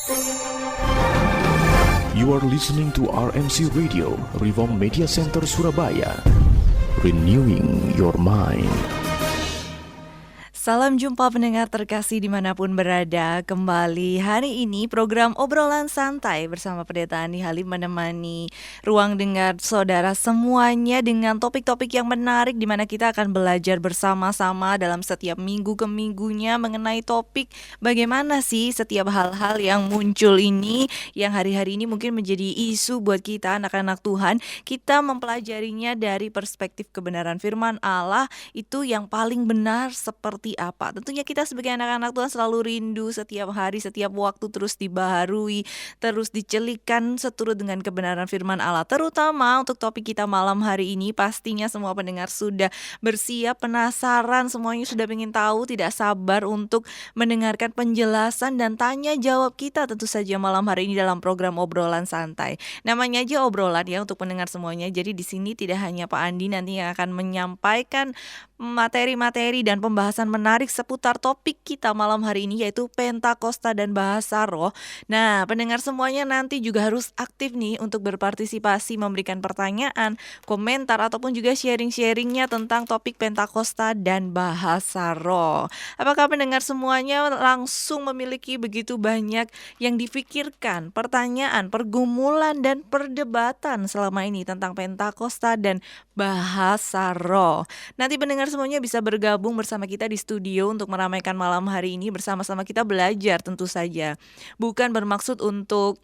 You are listening to RMC Radio, Reform Media Center Surabaya. Renewing your mind. Salam jumpa pendengar terkasih dimanapun berada. Kembali hari ini program Obrolan Santai bersama Pendeta Ani Halim menemani ruang dengar saudara semuanya dengan topik-topik yang menarik di mana kita akan belajar bersama-sama dalam setiap minggu ke minggunya mengenai topik bagaimana sih setiap hal-hal yang muncul ini yang hari-hari ini mungkin menjadi isu buat kita anak-anak Tuhan. Kita mempelajarinya dari perspektif kebenaran firman Allah itu yang paling benar seperti apa. Tentunya kita sebagai anak-anak Tuhan selalu rindu setiap hari, setiap waktu terus dibaharui, terus dicelikan seturut dengan kebenaran firman Allah. Terutama untuk topik kita malam hari ini, pastinya semua pendengar sudah bersiap, penasaran, semuanya sudah ingin tahu, tidak sabar untuk mendengarkan penjelasan dan tanya jawab kita tentu saja malam hari ini dalam program Obrolan Santai. Namanya aja obrolan ya untuk pendengar semuanya. Jadi di sini tidak hanya Pak Andi nanti yang akan menyampaikan materi-materi dan pembahasan menarik seputar topik kita malam hari ini yaitu Pentakosta dan bahasa roh. Nah, pendengar semuanya nanti juga harus aktif nih untuk berpartisipasi, memberikan pertanyaan, komentar ataupun juga sharing-sharingnya tentang topik Pentakosta dan bahasa roh. Apakah pendengar semuanya langsung memiliki begitu banyak yang difikirkan, pertanyaan, pergumulan dan perdebatan selama ini tentang Pentakosta dan bahasa roh? Nanti pendengar semuanya bisa bergabung bersama kita di studio untuk meramaikan malam hari ini bersama-sama kita belajar tentu saja. Bukan bermaksud untuk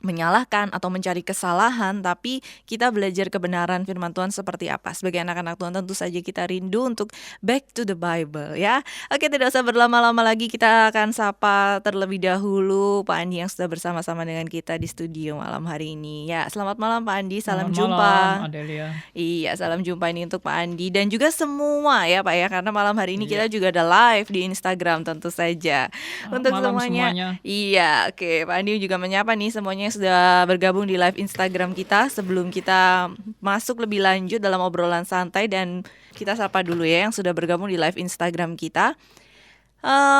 menyalahkan atau mencari kesalahan, tapi kita belajar kebenaran firman Tuhan seperti apa. Sebagai anak-anak Tuhan tentu saja kita rindu untuk back to the Bible ya. Oke, tidak usah berlama-lama lagi, kita akan sapa terlebih dahulu Pak Andi yang sudah bersama-sama dengan kita di studio malam hari ini. Ya, selamat malam Pak Andi, salam jumpa. Malam Adelia. Iya, salam jumpa ini untuk Pak Andi dan juga semua ya Pak ya, karena malam hari ini kita juga ada live di Instagram tentu saja. Untuk semuanya. Iya, oke. Pak Andi juga menyapa nih semuanya sudah bergabung di live Instagram kita. Sebelum kita masuk lebih lanjut dalam obrolan santai, dan kita sapa dulu ya yang sudah bergabung di live Instagram kita.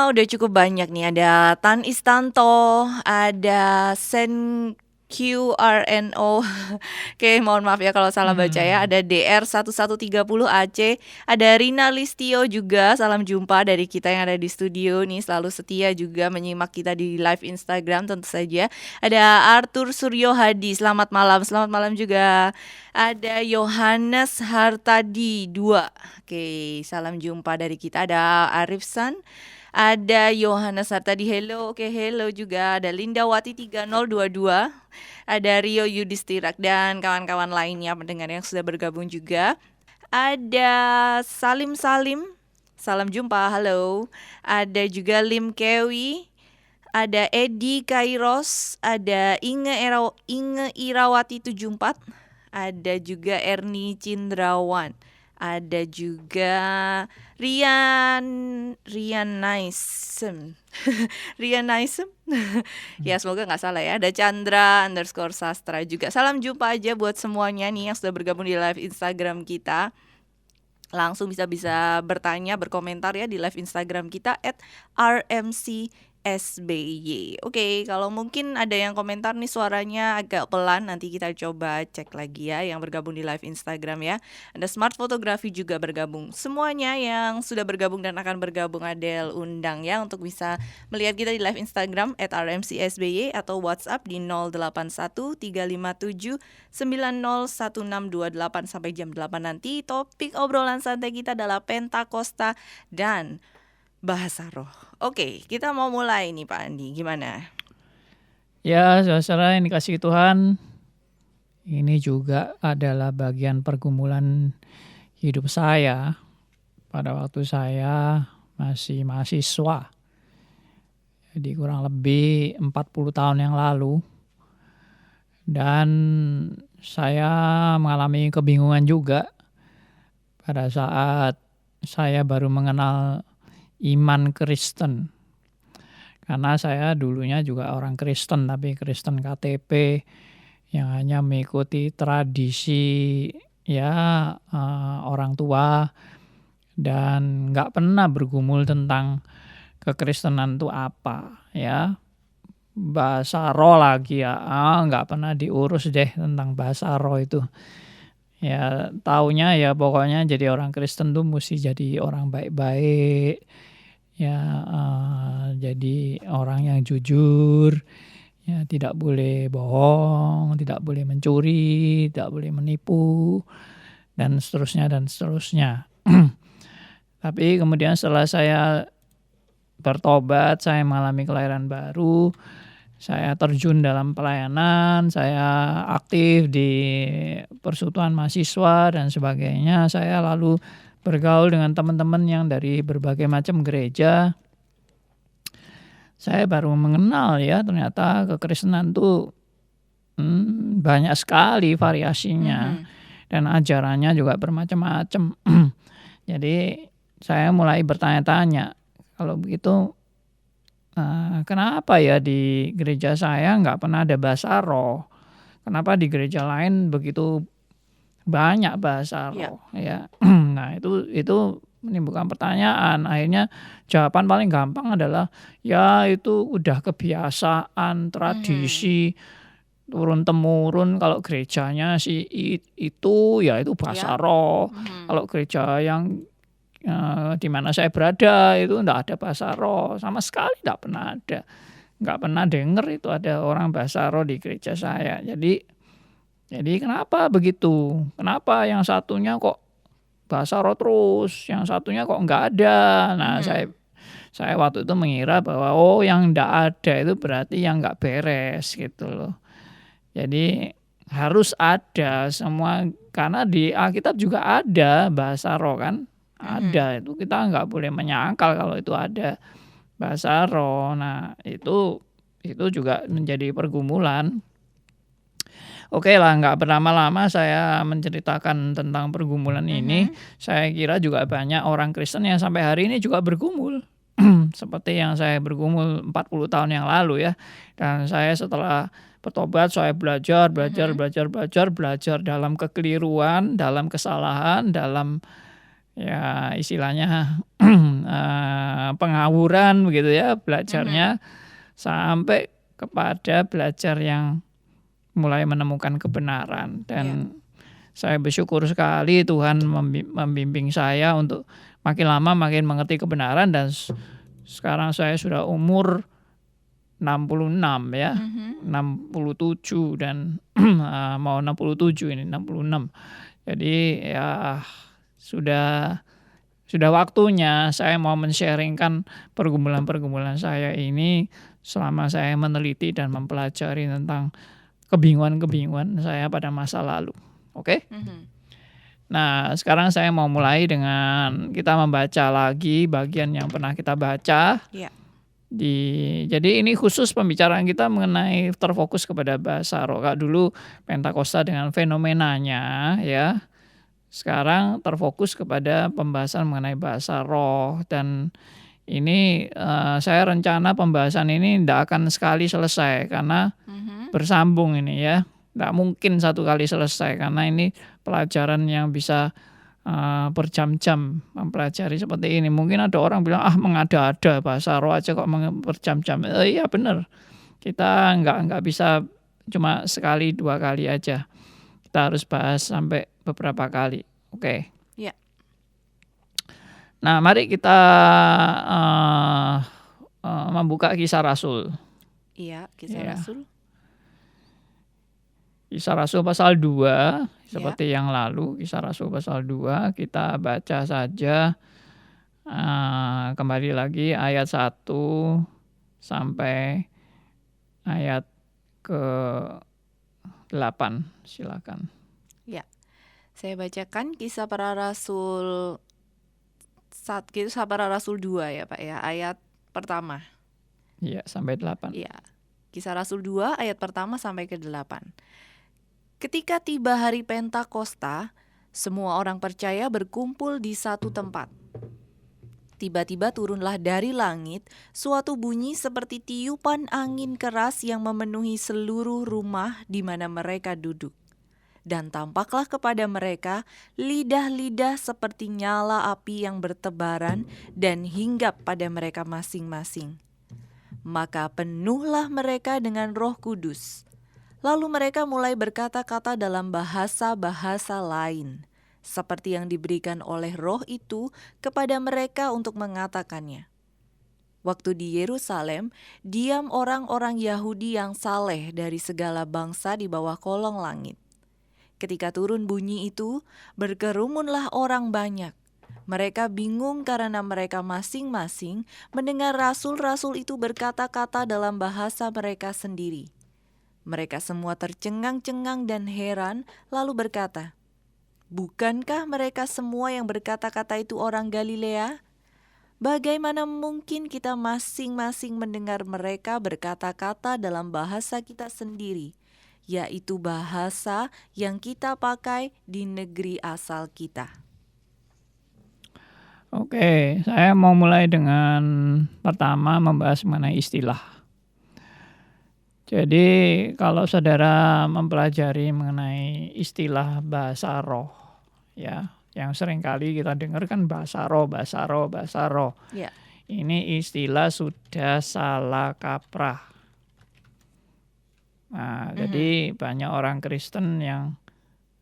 Udah cukup banyak nih, ada Tan Istanto, ada QRNO. Oke, mohon maaf ya kalau salah baca ya. Ada DR1130 AC, ada Rina Listio juga. Salam jumpa dari kita yang ada di studio nih, selalu setia juga menyimak kita di live Instagram tentu saja. Ada Arthur Suryo Hadi, selamat malam. Selamat malam juga. Ada Yohanes Hartadi 2. Oke, salam jumpa dari kita. Ada Arifsan, ada Yohanes Hartadi, hello. Oke, hello juga. Ada Lindawati 3022, ada Rio Yudistirak dan kawan-kawan lainnya pendengar yang sudah bergabung juga. Ada Salim, salam jumpa, halo. Ada juga Lim Kewi, ada Edi Kairos, ada Inge Irawati 74, ada juga Erni Cindrawan, ada juga Rian Naisem. Rian Naisem. Ya, semoga gak salah ya. Ada Chandra _sastra juga. Salam jumpa aja buat semuanya nih yang sudah bergabung di live Instagram kita. Langsung bisa bertanya, berkomentar ya di live Instagram kita @RMCSBY. Oke, kalau mungkin ada yang komentar nih suaranya agak pelan, nanti kita coba cek lagi ya yang bergabung di live Instagram ya. Ada Smart Fotografi juga bergabung. Semuanya yang sudah bergabung dan akan bergabung Adel undang ya untuk bisa melihat kita di live Instagram @RMCSBY atau WhatsApp di 081357901628 sampai jam 8 nanti. Topik obrolan santai kita adalah Pentakosta dan bahasa roh. Oke, kita mau mulai nih Pak Andi, gimana? Ya, saudara yang dikasihi Tuhan, ini juga adalah bagian pergumulan hidup saya pada waktu saya masih mahasiswa. Jadi kurang lebih 40 tahun yang lalu. Dan saya mengalami kebingungan juga pada saat saya baru mengenal iman Kristen. Karena saya dulunya juga orang Kristen, tapi Kristen KTP yang hanya mengikuti tradisi orang tua dan nggak pernah bergumul tentang kekristenan itu apa ya. bahasa roh lagi ya. Nggak pernah diurus deh tentang bahasa roh itu. Ya taunya ya pokoknya jadi orang Kristen tuh mesti jadi orang baik-baik. Ya jadi orang yang jujur. Ya tidak boleh bohong, tidak boleh mencuri, tidak boleh menipu, dan seterusnya dan seterusnya. Tapi kemudian setelah saya bertobat, saya mengalami kelahiran baru, saya terjun dalam pelayanan, saya aktif di persekutuan mahasiswa dan sebagainya. Saya lalu bergaul dengan teman-teman yang dari berbagai macam gereja. Saya baru mengenal ya ternyata kekristenan tuh banyak sekali variasinya. Dan ajarannya juga bermacam-macam. Jadi saya mulai bertanya-tanya, kalau begitu kenapa ya di gereja saya nggak pernah ada bahasa roh? Kenapa di gereja lain begitu banyak bahasa roh? Ya. Nah itu menimbulkan pertanyaan. Akhirnya jawaban paling gampang adalah ya itu udah kebiasaan, tradisi, turun-temurun. Kalau gerejanya sih itu ya itu bahasa roh. Kalau gereja yang di mana saya berada itu enggak ada bahasa roh. Sama sekali enggak pernah ada. Enggak pernah dengar itu ada orang bahasa roh di gereja saya. Jadi kenapa begitu? Kenapa yang satunya kok bahasa roh terus, yang satunya kok enggak ada? Nah, saya waktu itu mengira bahwa yang enggak ada itu berarti yang enggak beres gitu loh. Jadi harus ada semua, karena di Alkitab juga ada bahasa roh kan? Ada, itu kita nggak boleh menyangkal kalau itu ada bahasa roh. Nah itu juga menjadi pergumulan. Oke lah, nggak berlama-lama saya menceritakan tentang pergumulan ini. Saya kira juga banyak orang Kristen yang sampai hari ini juga bergumul. Seperti yang saya bergumul 40 tahun yang lalu ya. Dan saya setelah bertobat, saya belajar dalam kekeliruan, dalam kesalahan, dalam ya istilahnya pengawuran begitu ya belajarnya, sampai kepada belajar yang mulai menemukan kebenaran. Dan saya bersyukur sekali Tuhan membimbing saya untuk makin lama makin mengerti kebenaran. Dan sekarang saya sudah umur 66 ya, 67 dan mau 67 ini 66. Jadi ya sudah waktunya saya mau men-sharingkan pergumulan-pergumulan saya ini selama saya meneliti dan mempelajari tentang kebingungan-kebingungan saya pada masa lalu. Oke? Nah, sekarang saya mau mulai dengan kita membaca lagi bagian yang pernah kita baca. Jadi ini khusus pembicaraan kita mengenai terfokus kepada bahasa roh. Dulu Pentakosta dengan fenomenanya ya. Sekarang terfokus kepada pembahasan mengenai bahasa roh. Dan ini saya rencana pembahasan ini tidak akan sekali selesai karena bersambung ini ya. Tidak mungkin satu kali selesai karena ini pelajaran yang bisa berjam-jam mempelajari seperti ini. Mungkin ada orang bilang mengada-ada bahasa roh aja kok berjam-jam. Iya benar. Kita nggak bisa cuma sekali dua kali aja. Kita harus bahas sampai beberapa kali. Oke. Ya. Nah, mari kita membuka Kisah Rasul. Iya, Kisah Rasul. Kisah Rasul pasal 2, seperti yang lalu, Kisah Rasul pasal 2, kita baca saja kembali lagi ayat 1 sampai ayat ke-8, silakan. Ya, saya bacakan Kisah Para Rasul 2 ya Pak ya, ayat pertama. Iya, sampai 8. Iya, Kisah Rasul 2 ayat pertama sampai ke-8. Ketika tiba hari Pentakosta, semua orang percaya berkumpul di satu tempat. Tiba-tiba turunlah dari langit suatu bunyi seperti tiupan angin keras yang memenuhi seluruh rumah di mana mereka duduk. Dan tampaklah kepada mereka lidah-lidah seperti nyala api yang bertebaran dan hinggap pada mereka masing-masing. Maka penuhlah mereka dengan Roh Kudus. Lalu mereka mulai berkata-kata dalam bahasa-bahasa lain, seperti yang diberikan oleh Roh itu kepada mereka untuk mengatakannya. Waktu di Yerusalem, diam orang-orang Yahudi yang saleh dari segala bangsa di bawah kolong langit. Ketika turun bunyi itu, berkerumunlah orang banyak. Mereka bingung karena mereka masing-masing mendengar rasul-rasul itu berkata-kata dalam bahasa mereka sendiri. Mereka semua tercengang-cengang dan heran, lalu berkata, "Bukankah mereka semua yang berkata-kata itu orang Galilea? Bagaimana mungkin kita masing-masing mendengar mereka berkata-kata dalam bahasa kita sendiri, yaitu bahasa yang kita pakai di negeri asal kita?" Oke, saya mau mulai dengan pertama membahas mengenai istilah. Jadi kalau saudara mempelajari mengenai istilah bahasa roh, ya, yang seringkali kita dengar kan bahasa roh. Ya. Ini istilah sudah salah kaprah. Nah, jadi banyak orang Kristen yang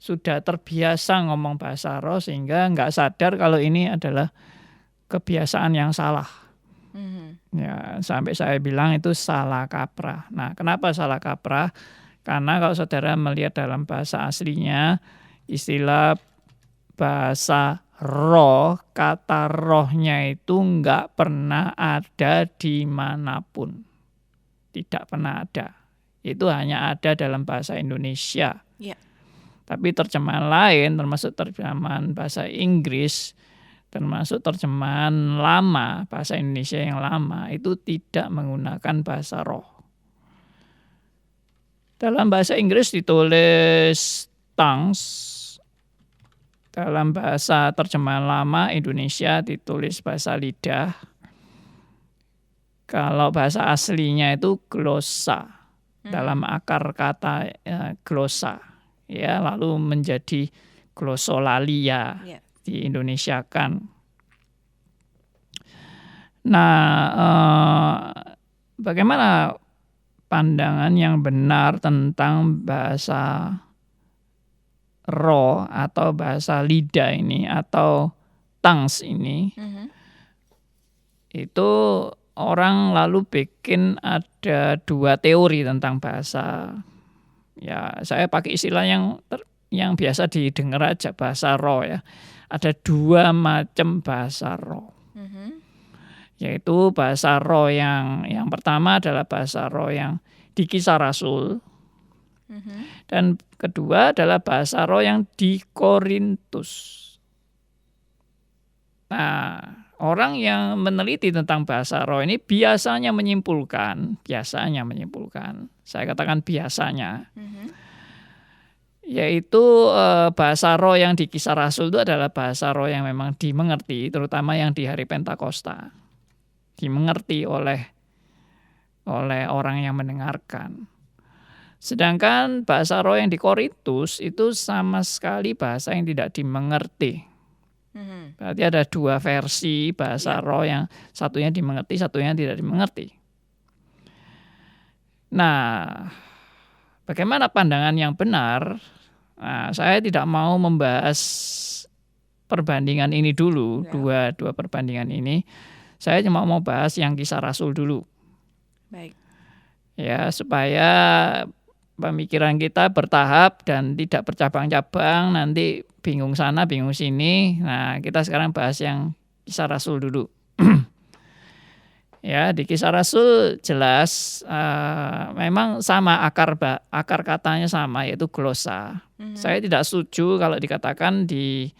sudah terbiasa ngomong bahasa roh sehingga nggak sadar kalau ini adalah kebiasaan yang salah. Ya, sampai saya bilang itu salah kaprah. Nah, kenapa salah kaprah? Karena kalau saudara melihat dalam bahasa aslinya, istilah bahasa roh, kata rohnya itu nggak pernah ada dimanapun. Tidak pernah ada. Itu hanya ada dalam bahasa Indonesia. Ya. Tapi terjemahan lain, termasuk terjemahan bahasa Inggris, termasuk terjemahan lama, bahasa Indonesia yang lama, itu tidak menggunakan bahasa roh. Dalam bahasa Inggris ditulis tongues, dalam bahasa terjemahan lama Indonesia ditulis bahasa lidah. Kalau bahasa aslinya itu glosa, dalam akar kata glosa. Ya, lalu menjadi glosolalia, diindonesiakan. Nah, bagaimana pandangan yang benar tentang bahasa roh atau bahasa lidah ini atau tongues ini? Itu orang lalu bikin ada dua teori tentang bahasa. Ya, saya pakai istilah yang biasa didengar aja, bahasa roh ya. Ada dua macam bahasa roh. Yaitu bahasa roh yang pertama adalah bahasa roh yang di Kisah Rasul. Dan kedua adalah bahasa roh yang di Korintus. Nah, orang yang meneliti tentang bahasa roh ini biasanya menyimpulkan, saya katakan biasanya, yaitu bahasa roh yang di Kisah Rasul itu adalah bahasa roh yang memang dimengerti, terutama yang di hari Pentakosta, dimengerti oleh orang yang mendengarkan. Sedangkan bahasa roh yang di Korintus itu sama sekali bahasa yang tidak dimengerti. Berarti ada dua versi bahasa roh, yang satunya dimengerti, satunya tidak dimengerti. Nah, bagaimana pandangan yang benar? Nah, saya tidak mau membahas perbandingan ini dulu, dua perbandingan ini. Saya cuma mau bahas yang Kisah Rasul dulu. Baik. Ya, supaya pemikiran kita bertahap dan tidak bercabang-cabang, nanti bingung sana, bingung sini. Nah, kita sekarang bahas yang Kisah Rasul dulu. Ya, di Kisah Rasul jelas memang sama akar katanya sama, yaitu glosa. Saya tidak setuju kalau dikatakan di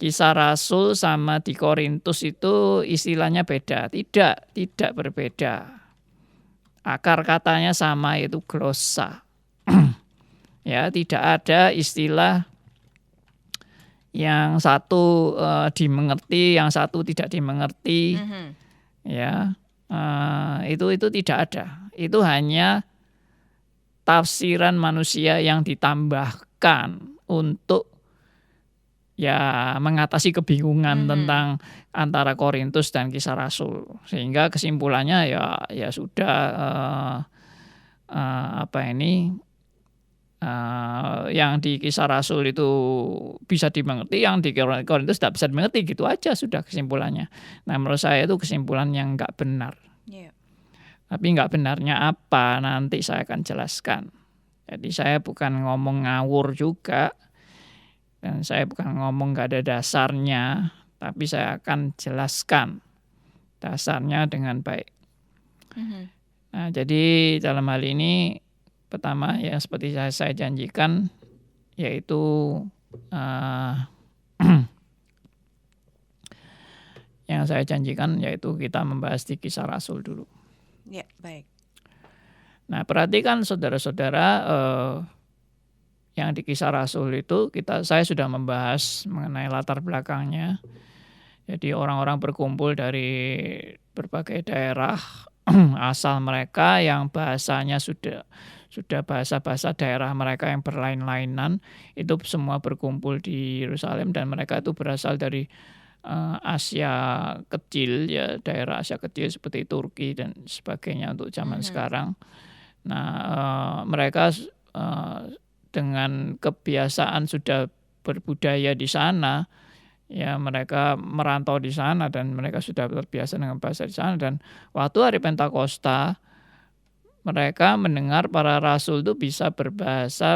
Kisah Rasul sama di Korintus itu istilahnya beda. Tidak berbeda. Akar katanya sama, yaitu glosa. Ya, tidak ada istilah yang satu dimengerti, yang satu tidak dimengerti. Ya, itu tidak ada. Itu hanya tafsiran manusia yang ditambahkan untuk ya mengatasi kebingungan tentang antara Korintus dan Kisah Rasul, sehingga kesimpulannya ya sudah yang di Kisah Rasul itu bisa dimengerti, yang di Korintus tidak bisa dimengerti, gitu aja sudah kesimpulannya. Nah, menurut saya itu kesimpulan yang nggak benar. Yeah. Tapi nggak benarnya apa nanti saya akan jelaskan. Jadi saya bukan ngomong ngawur juga, dan saya bukan ngomong nggak ada dasarnya, tapi saya akan jelaskan dasarnya dengan baik. Nah, jadi dalam hal ini pertama yang seperti saya janjikan, yaitu yang saya janjikan yaitu kita membahas di Kisah Rasul dulu. Ya, baik. Nah, perhatikan saudara-saudara, yang di Kisah Rasul itu saya sudah membahas mengenai latar belakangnya. Jadi orang-orang berkumpul dari berbagai daerah asal mereka yang bahasanya sudah bahasa-bahasa daerah mereka yang berlain-lainan, itu semua berkumpul di Yerusalem, dan mereka itu berasal dari Asia kecil, ya, daerah Asia kecil seperti Turki dan sebagainya untuk zaman sekarang. Nah, mereka dengan kebiasaan sudah berbudaya di sana, ya, mereka merantau di sana dan mereka sudah terbiasa dengan bahasa di sana, dan waktu hari Pentakosta mereka mendengar para rasul itu bisa bahasa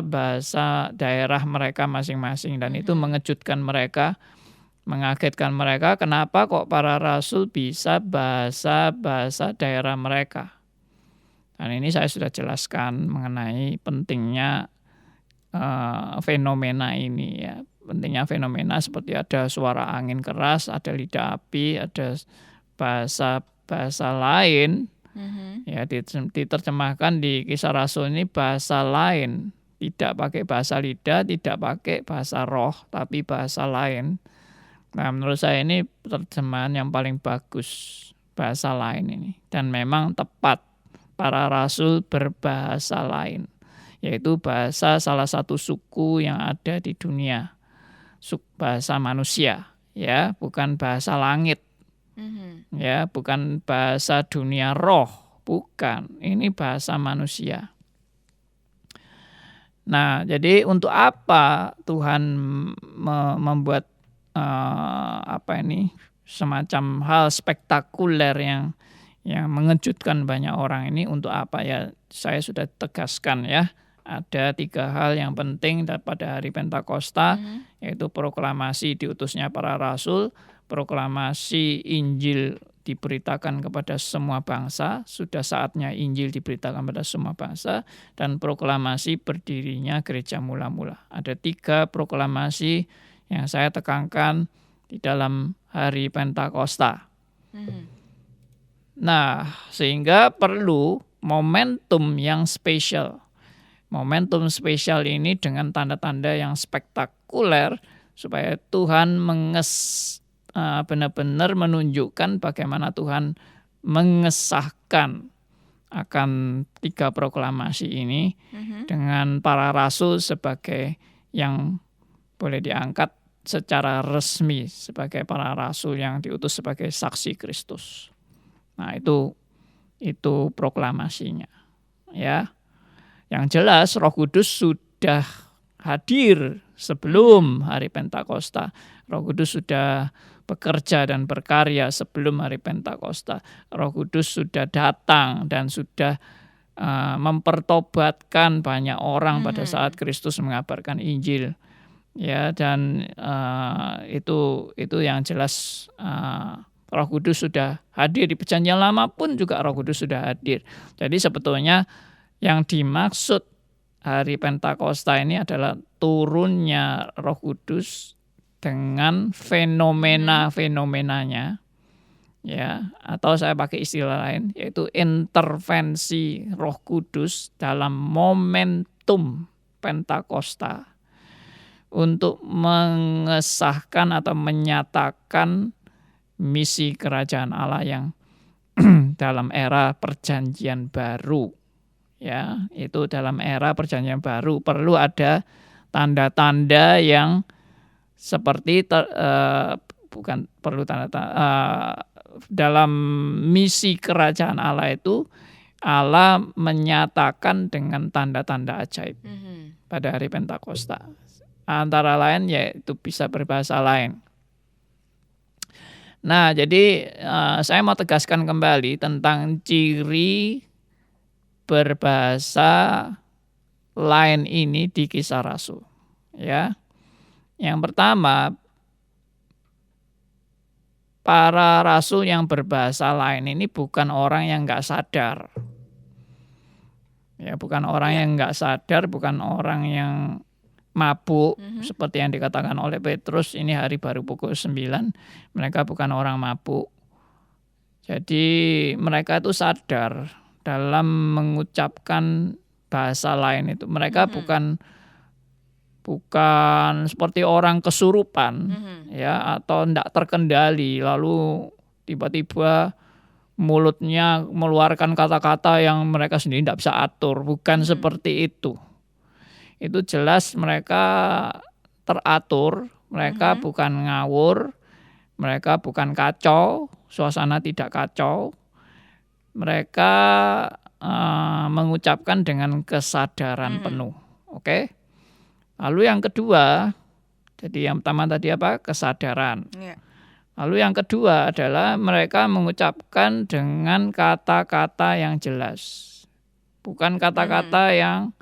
daerah mereka masing-masing, dan itu mengejutkan mereka, mengagetkan mereka. Kenapa kok para rasul bisa bahasa daerah mereka? Dan ini saya sudah jelaskan mengenai pentingnya fenomena ini, ya. Pentingnya fenomena seperti ada suara angin keras, ada lidah api, ada bahasa lain. Ya, diterjemahkan di Kisah Rasul ini bahasa lain, tidak pakai bahasa lidah, tidak pakai bahasa roh, tapi bahasa lain. Nah, menurut saya ini terjemahan yang paling bagus, bahasa lain ini, dan memang tepat. Para rasul berbahasa lain, yaitu bahasa salah satu suku yang ada di dunia, bahasa manusia, ya, bukan bahasa langit. Ya, bukan bahasa dunia roh, bukan. Ini bahasa manusia. Nah, jadi untuk apa Tuhan membuat semacam hal spektakuler yang mengejutkan banyak orang ini? Untuk apa? Ya, saya sudah tegaskan, ya. Ada 3 hal yang penting pada hari Pentakosta, yaitu proklamasi diutusnya para rasul, proklamasi Injil diberitakan kepada semua bangsa, sudah saatnya Injil diberitakan kepada semua bangsa, dan proklamasi berdirinya gereja mula-mula. Ada 3 proklamasi yang saya tekankan di dalam hari Pentakosta. Nah, sehingga perlu momentum yang spesial. Momentum spesial ini dengan tanda-tanda yang spektakuler, supaya Tuhan benar-benar menunjukkan bagaimana Tuhan mengesahkan akan 3 proklamasi ini dengan para rasul sebagai yang boleh diangkat secara resmi sebagai para rasul yang diutus sebagai saksi Kristus. Nah, itu proklamasinya, ya. Yang jelas Roh Kudus sudah hadir sebelum hari Pentakosta. Roh Kudus sudah bekerja dan berkarya sebelum hari Pentakosta. Roh Kudus sudah datang dan sudah mempertobatkan banyak orang pada saat Kristus mengabarkan Injil. Ya, dan itu yang jelas, Roh Kudus sudah hadir. Di Perjanjian Lama pun juga Roh Kudus sudah hadir. Jadi sebetulnya yang dimaksud hari Pentakosta ini adalah turunnya Roh Kudus dengan fenomena-fenomenanya, ya, atau saya pakai istilah lain, yaitu intervensi Roh Kudus dalam momentum Pentakosta untuk mengesahkan atau menyatakan misi kerajaan Allah yang dalam era Perjanjian Baru. Ya, itu dalam era Perjanjian Baru perlu ada tanda-tanda yang seperti bukan perlu dalam misi kerajaan Allah itu Allah menyatakan dengan tanda-tanda ajaib pada hari Pentakosta. Antara lain yaitu bisa berbahasa lain. Nah, jadi saya mau tegaskan kembali tentang ciri berbahasa lain ini di Kisah Rasul. Ya, yang pertama, para rasul yang berbahasa lain ini bukan orang yang nggak sadar. Ya, bukan orang yang nggak sadar, bukan orang yang mabuk, seperti yang dikatakan oleh Petrus, ini hari baru pukul 9, mereka bukan orang mabuk. Jadi mereka itu sadar dalam mengucapkan bahasa lain itu. Mereka bukan seperti orang kesurupan, ya, atau tidak terkendali, lalu tiba-tiba mulutnya mengeluarkan kata-kata yang mereka sendiri tidak bisa atur. Bukan seperti itu. Itu jelas mereka teratur, mereka bukan ngawur, mereka bukan kacau, suasana tidak kacau. Mereka mengucapkan dengan kesadaran penuh. Oke? Lalu yang kedua, jadi yang pertama tadi apa? Kesadaran. Lalu yang kedua adalah mereka mengucapkan dengan kata-kata yang jelas. Bukan kata-kata yang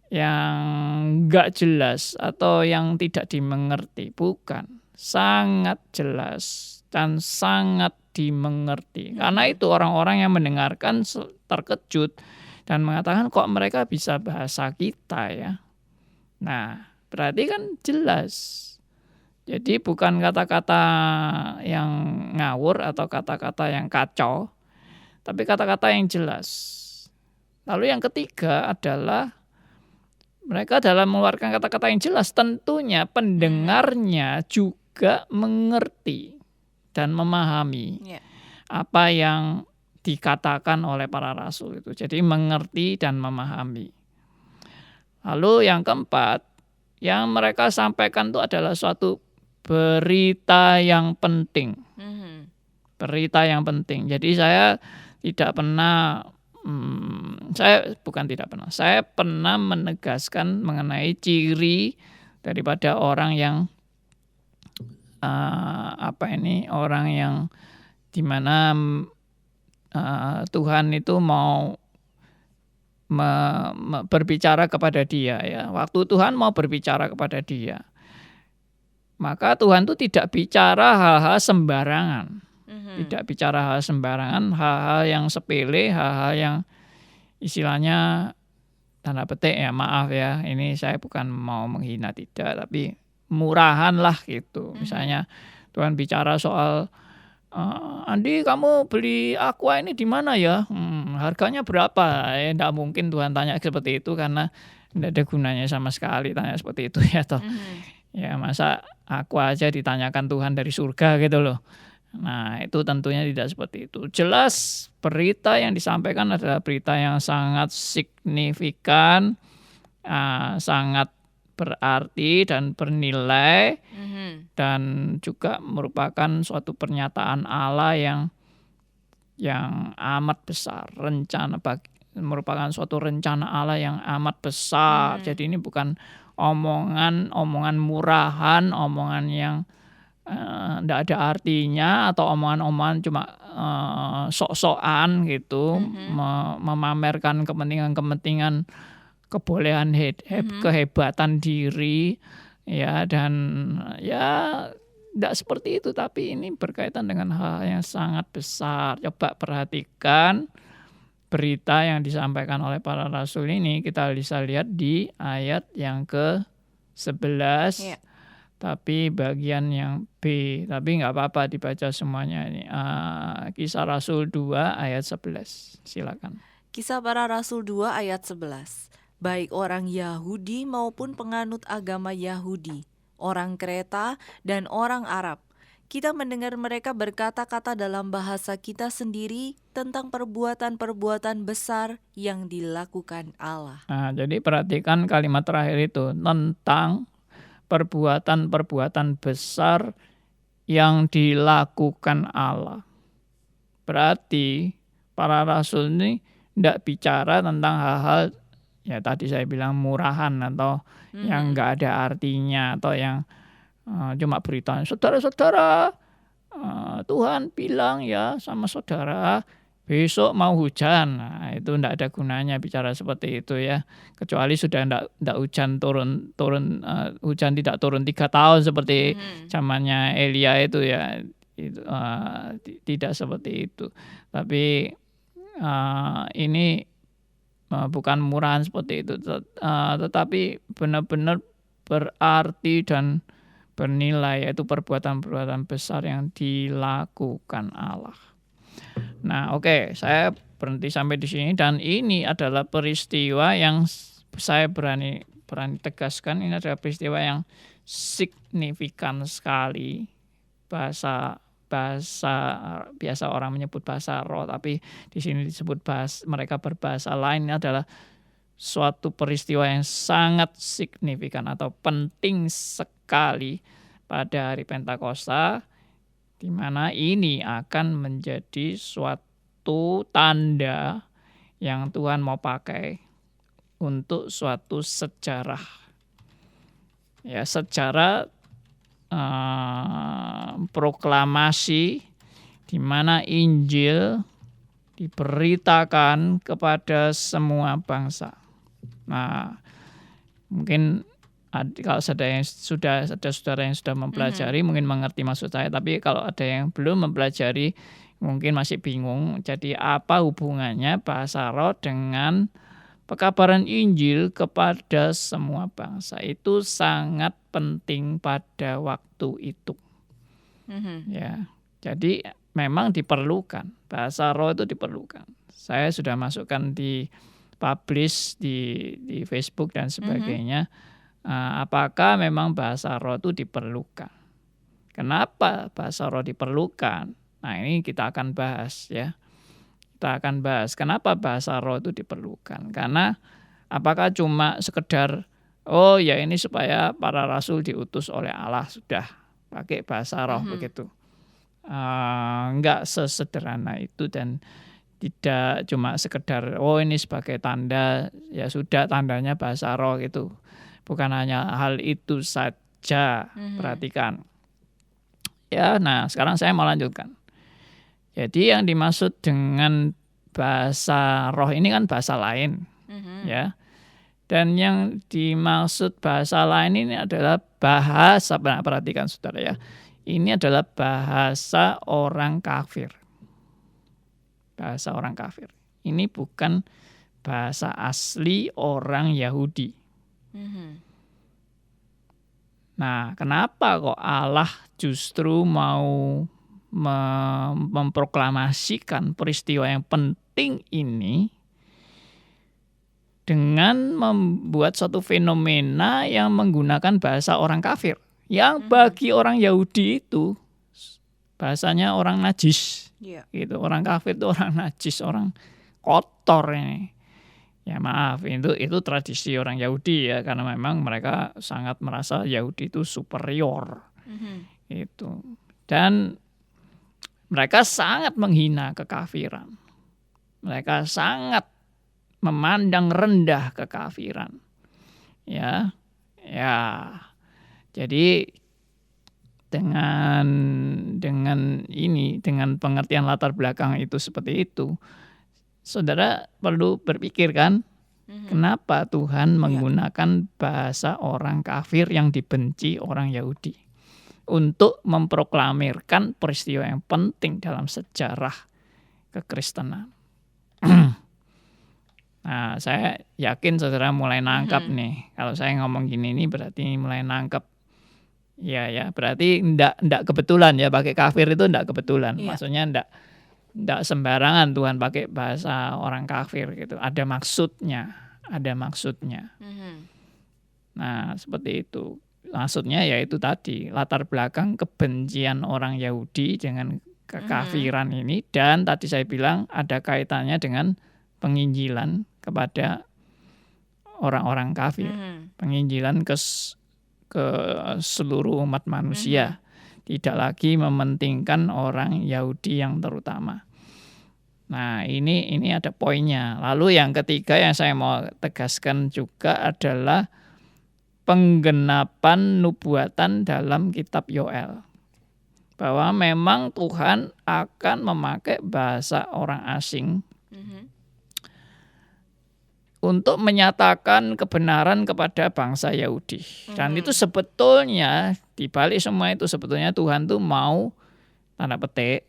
enggak jelas atau yang tidak dimengerti. Bukan. Sangat jelas dan sangat dimengerti. Karena itu orang-orang yang mendengarkan terkejut dan mengatakan kok mereka bisa bahasa kita ya. Nah, berarti kan jelas. Jadi bukan kata-kata yang ngawur atau kata-kata yang kacau, tapi kata-kata yang jelas. Lalu yang ketiga adalah mereka dalam mengeluarkan kata-kata yang jelas, tentunya pendengarnya juga mengerti dan memahami apa yang dikatakan oleh para rasul itu. Jadi mengerti dan memahami. Lalu yang keempat, yang mereka sampaikan itu adalah suatu berita yang penting. Berita yang penting. Jadi saya tidak pernah, saya pernah menegaskan mengenai ciri daripada orang yang orang yang dimana Tuhan itu mau berbicara kepada dia ya. Waktu Tuhan mau berbicara kepada dia, maka Tuhan itu tidak bicara hal-hal sembarangan. Tidak bicara hal sembarangan, hal-hal yang sepele, hal-hal yang istilahnya tanda petik ya, maaf ya, ini saya bukan mau menghina, tidak, tapi murahan lah gitu. Misalnya Tuhan bicara soal Andi, kamu beli aqua ini di mana ya? Harganya berapa? Tidak mungkin Tuhan tanya seperti itu karena tidak ada gunanya sama sekali tanya seperti itu ya toh. Ya masa aqua aja ditanyakan Tuhan dari surga gitu loh. Nah itu tentunya tidak seperti itu. Jelas berita yang disampaikan adalah berita yang sangat signifikan, sangat berarti dan bernilai, dan juga merupakan suatu pernyataan Allah yang amat besar, merupakan suatu rencana Allah yang amat besar. Jadi ini bukan omongan murahan, omongan yang tidak ada artinya, atau omongan-omongan cuma sok-sokan gitu, memamerkan kepentingan-kepentingan, kebolehan, kehebatan diri ya, dan ya tidak seperti itu, tapi ini berkaitan dengan hal yang sangat besar. Coba perhatikan berita yang disampaikan oleh para rasul ini, kita bisa lihat di ayat yang ke-11. Tapi bagian yang B, tapi nggak apa-apa dibaca semuanya ini. Kisah Rasul 2 ayat 11, silakan. Kisah para Rasul 2 ayat 11. Baik orang Yahudi maupun penganut agama Yahudi, orang Kreta dan orang Arab, kita mendengar mereka berkata-kata dalam bahasa kita sendiri tentang perbuatan-perbuatan besar yang dilakukan Allah. Nah, jadi perhatikan kalimat terakhir itu, tentang perbuatan-perbuatan besar yang dilakukan Allah. Berarti para rasul ini tidak bicara tentang hal-hal ya tadi saya bilang murahan atau yang nggak ada artinya atau yang cuma berita saudara-saudara Tuhan bilang ya sama saudara besok mau hujan. Nah, itu tidak ada gunanya bicara seperti itu ya. Kecuali sudah tidak hujan turun hujan tidak turun 3 tahun seperti zamannya Elia itu ya. Itu, tidak seperti itu. Tapi ini bukan murahan seperti itu, tetapi benar-benar berarti dan bernilai, yaitu perbuatan-perbuatan besar yang dilakukan Allah. Nah, oke, saya berhenti sampai di sini dan ini adalah peristiwa yang saya berani tegaskan, ini adalah peristiwa yang signifikan sekali. Bahasa biasa orang menyebut bahasa roh, tapi di sini disebut mereka berbahasa lain. Ini adalah suatu peristiwa yang sangat signifikan atau penting sekali pada hari Pentakosta, di mana ini akan menjadi suatu tanda yang Tuhan mau pakai untuk suatu sejarah. Ya, sejarah proklamasi di mana Injil diberitakan kepada semua bangsa. Nah, mungkin kalau ada saudara yang sudah mempelajari mungkin mengerti maksud saya, tapi kalau ada yang belum mempelajari mungkin masih bingung. Jadi apa hubungannya bahasa roh dengan pekabaran Injil kepada semua bangsa? Itu sangat penting pada waktu itu. Ya, jadi memang diperlukan, bahasa roh itu diperlukan. Saya sudah masukkan di publish di Facebook dan sebagainya. Apakah memang bahasa roh itu diperlukan? Kenapa bahasa roh diperlukan? Nah, ini kita akan bahas ya. Kita akan bahas kenapa bahasa roh itu diperlukan. Karena apakah cuma sekedar ya ini supaya para rasul diutus oleh Allah sudah pakai bahasa roh begitu. Enggak sesederhana itu dan tidak cuma sekedar ini sebagai tanda, ya sudah tandanya bahasa roh itu. Bukan hanya hal itu saja, perhatikan. Ya, nah sekarang saya mau lanjutkan. Jadi yang dimaksud dengan bahasa roh ini kan bahasa lain, ya. Dan yang dimaksud bahasa lain ini adalah bahasa, perhatikan saudara ya. Ini adalah bahasa orang kafir. Bahasa orang kafir. Ini bukan bahasa asli orang Yahudi. Nah, kenapa kok Allah justru mau memproklamasikan peristiwa yang penting ini dengan membuat suatu fenomena yang menggunakan bahasa orang kafir, yang bagi orang Yahudi itu bahasanya orang najis, gitu. Orang kafir itu orang najis, orang kotor ini. Ya maaf, itu tradisi orang Yahudi ya, karena memang mereka sangat merasa Yahudi itu superior, itu. Dan mereka sangat menghina kekafiran, mereka sangat memandang rendah kekafiran, ya. Jadi dengan pengertian latar belakang itu seperti itu, saudara perlu berpikir kan, kenapa Tuhan menggunakan bahasa orang kafir yang dibenci orang Yahudi untuk memproklamirkan peristiwa yang penting dalam sejarah kekristenan. Nah, saya yakin saudara mulai nangkap nih. Kalau saya ngomong gini ini berarti mulai nangkap. Ya, berarti enggak kebetulan ya, pakai kafir itu enggak kebetulan. Maksudnya enggak sembarangan Tuhan pakai bahasa orang kafir gitu. Ada maksudnya. Nah, seperti itu. Maksudnya yaitu tadi, latar belakang kebencian orang Yahudi dengan kekafiran ini, dan tadi saya bilang ada kaitannya dengan penginjilan kepada orang-orang kafir. Penginjilan ke seluruh umat manusia. Tidak lagi mementingkan orang Yahudi yang terutama. Nah, ini ada poinnya. Lalu yang ketiga yang saya mau tegaskan juga adalah penggenapan nubuatan dalam kitab Yoel. Bahwa memang Tuhan akan memakai bahasa orang asing untuk menyatakan kebenaran kepada bangsa Yahudi. Dan itu sebetulnya, di balik semua itu sebetulnya Tuhan tuh mau, tanda petik,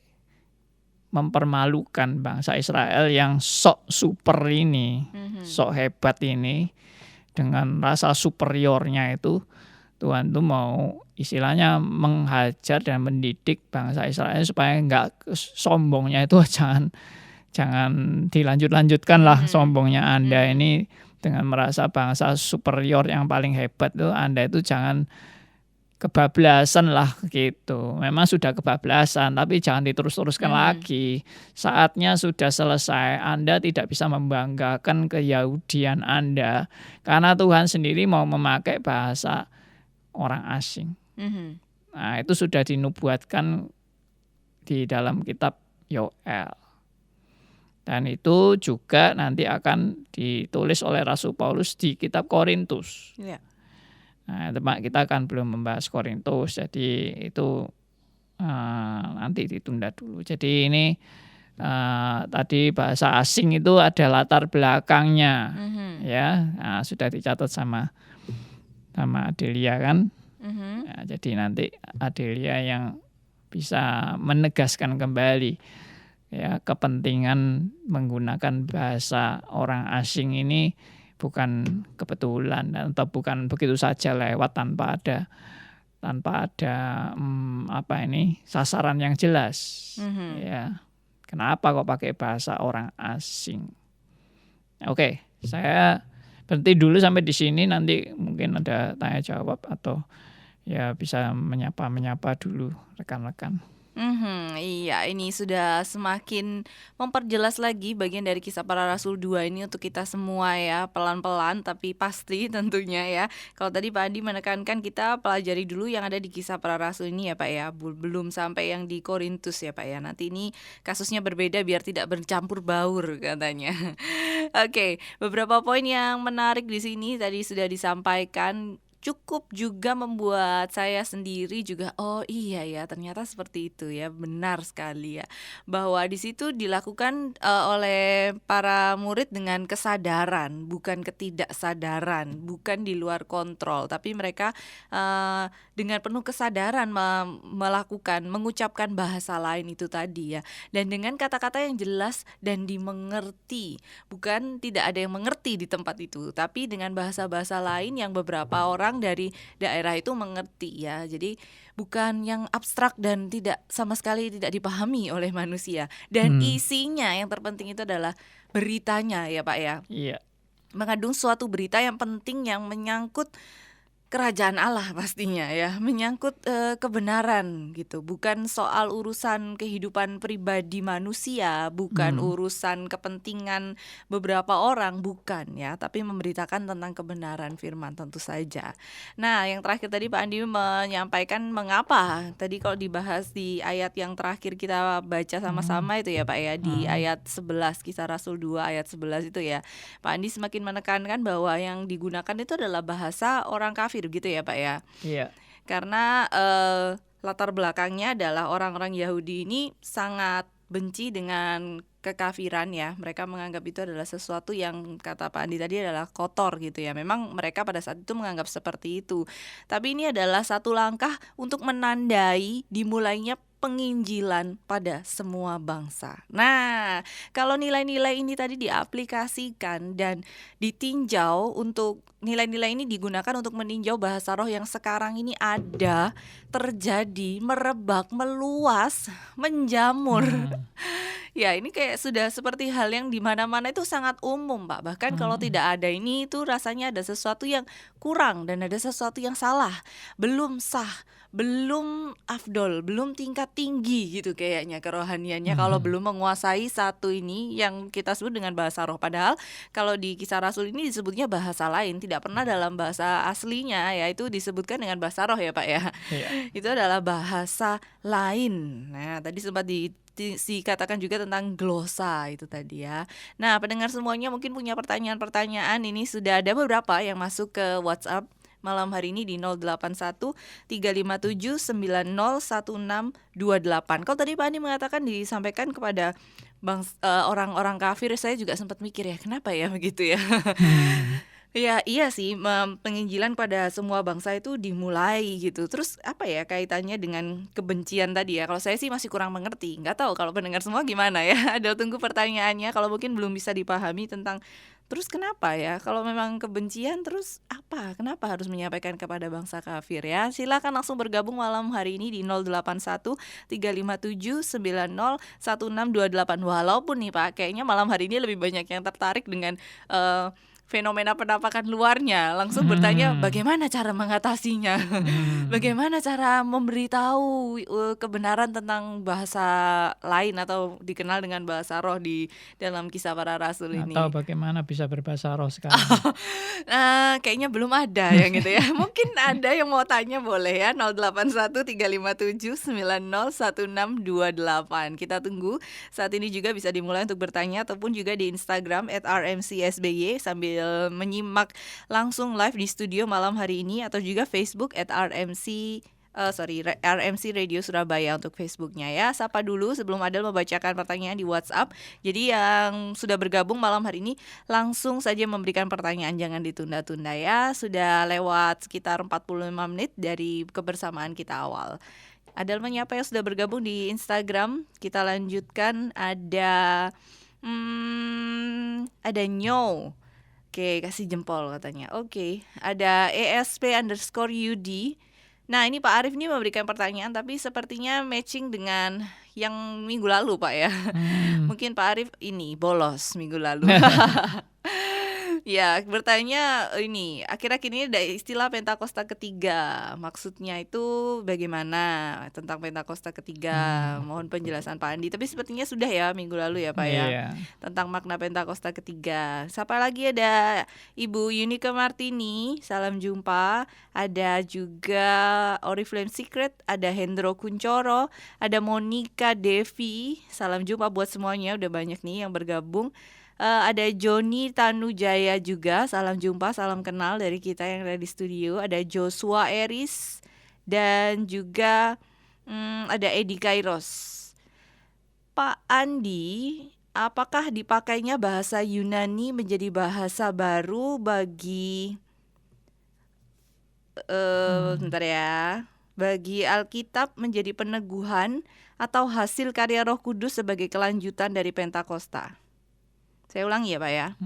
mempermalukan bangsa Israel yang sok super ini, sok hebat ini, dengan rasa superiornya itu. Tuhan tuh mau istilahnya menghajar dan mendidik bangsa Israel supaya enggak sombongnya itu jangan dilanjutkan lah sombongnya Anda ini dengan merasa bangsa superior yang paling hebat tuh, Anda itu jangan kebablasan lah gitu. Memang sudah kebablasan, tapi jangan diterus-teruskan lagi. Saatnya sudah selesai. Anda tidak bisa membanggakan keyahudian Anda karena Tuhan sendiri mau memakai bahasa orang asing. Nah, itu sudah dinubuatkan di dalam kitab Yoel. Dan itu juga nanti akan ditulis oleh Rasul Paulus di kitab Korintus. Yeah. Nah, kita akan belum membahas Korintus, jadi itu nanti ditunda dulu. Jadi ini tadi bahasa asing itu ada latar belakangnya, ya. Nah, sudah dicatat sama Adelia kan. Nah, jadi nanti Adelia yang bisa menegaskan kembali ya kepentingan menggunakan bahasa orang asing ini bukan kebetulan atau bukan begitu saja lewat tanpa ada sasaran yang jelas. Ya, kenapa kok pakai bahasa orang asing? Oke, saya berhenti dulu sampai di sini, nanti mungkin ada tanya jawab atau ya bisa menyapa dulu rekan-rekan. Iya, ini sudah semakin memperjelas lagi bagian dari Kisah Para Rasul 2 ini untuk kita semua ya, pelan-pelan tapi pasti tentunya ya. Kalau tadi Pak Andi menekankan kita pelajari dulu yang ada di Kisah Para Rasul ini ya Pak ya, belum sampai yang di Korintus ya Pak ya. Nanti ini kasusnya berbeda biar tidak bercampur baur katanya. Oke, beberapa poin yang menarik di sini tadi sudah disampaikan. Cukup juga membuat saya sendiri juga, oh iya ya ternyata seperti itu ya, benar sekali ya, bahwa di situ dilakukan oleh para murid dengan kesadaran, bukan ketidaksadaran, bukan di luar kontrol, tapi mereka dengan penuh kesadaran mengucapkan bahasa lain itu tadi ya, dan dengan kata-kata yang jelas dan dimengerti, bukan tidak ada yang mengerti di tempat itu, tapi dengan bahasa-bahasa lain yang beberapa orang dari daerah itu mengerti ya. Jadi bukan yang abstrak dan sama sekali tidak dipahami oleh manusia. Dan isinya yang terpenting itu adalah beritanya ya Pak ya. Iya. Mengandung suatu berita yang penting yang menyangkut kerajaan Allah pastinya ya, menyangkut kebenaran gitu, bukan soal urusan kehidupan pribadi manusia, bukan urusan kepentingan beberapa orang, bukan ya, tapi memberitakan tentang kebenaran firman tentu saja. Nah, yang terakhir tadi Pak Andi menyampaikan mengapa tadi kalau dibahas di ayat yang terakhir kita baca sama-sama itu ya Pak ya, di ayat 11 Kisah Rasul 2 ayat 11 itu ya, Pak Andi semakin menekankan bahwa yang digunakan itu adalah bahasa orang kafir gitu ya Pak ya. Iya. Karena latar belakangnya adalah orang-orang Yahudi ini sangat benci dengan kekafiran ya. Mereka menganggap itu adalah sesuatu yang kata Pak Andi tadi adalah kotor gitu ya. Memang mereka pada saat itu menganggap seperti itu. Tapi ini adalah satu langkah untuk menandai dimulainya penginjilan pada semua bangsa. Nah, kalau nilai-nilai ini tadi diaplikasikan dan ditinjau untuk nilai-nilai ini digunakan untuk meninjau bahasa roh yang sekarang ini ada, terjadi, merebak, meluas, menjamur. Ya, ini kayak sudah seperti hal yang di mana-mana itu sangat umum, Pak. Bahkan kalau tidak ada ini itu rasanya ada sesuatu yang kurang dan ada sesuatu yang salah, belum sah, belum afdol, belum tingkat tinggi gitu kayaknya kerohaniannya kalau belum menguasai satu ini yang kita sebut dengan bahasa roh. Padahal kalau di Kisah Rasul ini disebutnya bahasa lain, tidak pernah dalam bahasa aslinya, yaitu disebutkan dengan bahasa roh ya Pak ya. Itu adalah bahasa lain. Nah, tadi sempat dikatakan juga tentang glosa itu tadi ya. Nah, pendengar semuanya mungkin punya pertanyaan-pertanyaan. Ini sudah ada beberapa yang masuk ke WhatsApp malam hari ini di 081 357 901628. Kalau tadi Pak Andi mengatakan disampaikan kepada orang-orang kafir, saya juga sempat mikir ya kenapa ya begitu ya. Ya iya sih, penginjilan pada semua bangsa itu dimulai gitu. Terus apa ya kaitannya dengan kebencian tadi ya? Kalau saya sih masih kurang mengerti. Nggak tahu kalau pendengar semua gimana ya. Ada tunggu pertanyaannya kalau mungkin belum bisa dipahami tentang terus kenapa ya? Kalau memang kebencian terus apa? Kenapa harus menyampaikan kepada bangsa kafir ya? Silakan langsung bergabung malam hari ini di 081 357 901628. Walaupun nih Pak, kayaknya malam hari ini lebih banyak yang tertarik dengan fenomena penampakan luarnya, langsung bertanya bagaimana cara mengatasinya, bagaimana cara memberitahu kebenaran tentang bahasa lain atau dikenal dengan bahasa roh di dalam Kisah Para Rasul ini. Atau bagaimana bisa berbahasa roh sekarang? Kayaknya belum ada yang gitu ya. Mungkin ada yang mau tanya boleh ya 081 357 901628. Kita tunggu. Saat ini juga bisa dimulai untuk bertanya ataupun juga di Instagram @rmcsby sambil menyimak langsung live di studio malam hari ini, atau juga Facebook @RMC Radio Surabaya untuk Facebooknya ya. Sapa dulu sebelum Adel membacakan pertanyaan di WhatsApp. Jadi yang sudah bergabung malam hari ini langsung saja memberikan pertanyaan, jangan ditunda-tunda ya. Sudah lewat sekitar 45 menit dari kebersamaan kita awal. Adel menyapa yang sudah bergabung di Instagram. Kita lanjutkan, ada Nyo. Oke, kasih jempol katanya. Oke, ada ESP_UD. Nah, ini Pak Arief ini memberikan pertanyaan, tapi sepertinya matching dengan yang minggu lalu Pak ya. Mungkin Pak Arief ini bolos minggu lalu. Ya, bertanya ini, akhir-akhir ini ada istilah Pentakosta ketiga. Maksudnya itu bagaimana tentang Pentakosta ketiga? Mohon penjelasan Pak Andi. Tapi sepertinya sudah ya minggu lalu ya Pak ya. Tentang makna Pentakosta ketiga. Siapa lagi? Ada Ibu Yunike Martini, salam jumpa. Ada juga Oriflame Secret, ada Hendro Kuncoro, ada Monica Devi. Salam jumpa buat semuanya, udah banyak nih yang bergabung. Ada Joni Tanujaya juga, salam jumpa, salam kenal dari kita yang ada di studio. Ada Joshua Eris dan juga ada Edi Kairos. Pak Andi, apakah dipakainya bahasa Yunani menjadi bahasa baru bagi bagi Alkitab menjadi peneguhan atau hasil karya Roh Kudus sebagai kelanjutan dari Pentakosta? Saya ulangi ya Pak ya.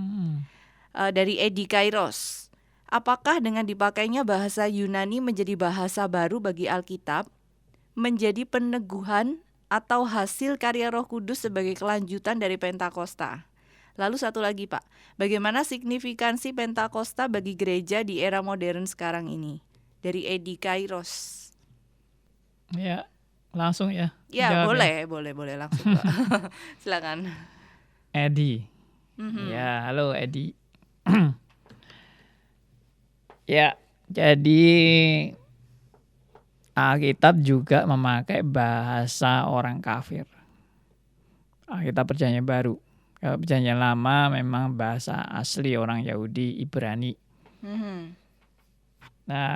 Dari Edi Kairos. Apakah dengan dipakainya bahasa Yunani menjadi bahasa baru bagi Alkitab menjadi peneguhan atau hasil karya Roh Kudus sebagai kelanjutan dari Pentakosta? Lalu satu lagi Pak, bagaimana signifikansi Pentakosta bagi gereja di era modern sekarang ini? Dari Edi Kairos. Ya, langsung ya. Ya, boleh langsung Pak. Silakan. Edi. Ya, halo Edi. Ya, jadi Alkitab juga memakai bahasa orang kafir. Alkitab Perjanjian Baru. Kalau Perjanjian Lama memang bahasa asli orang Yahudi, Ibrani. Nah,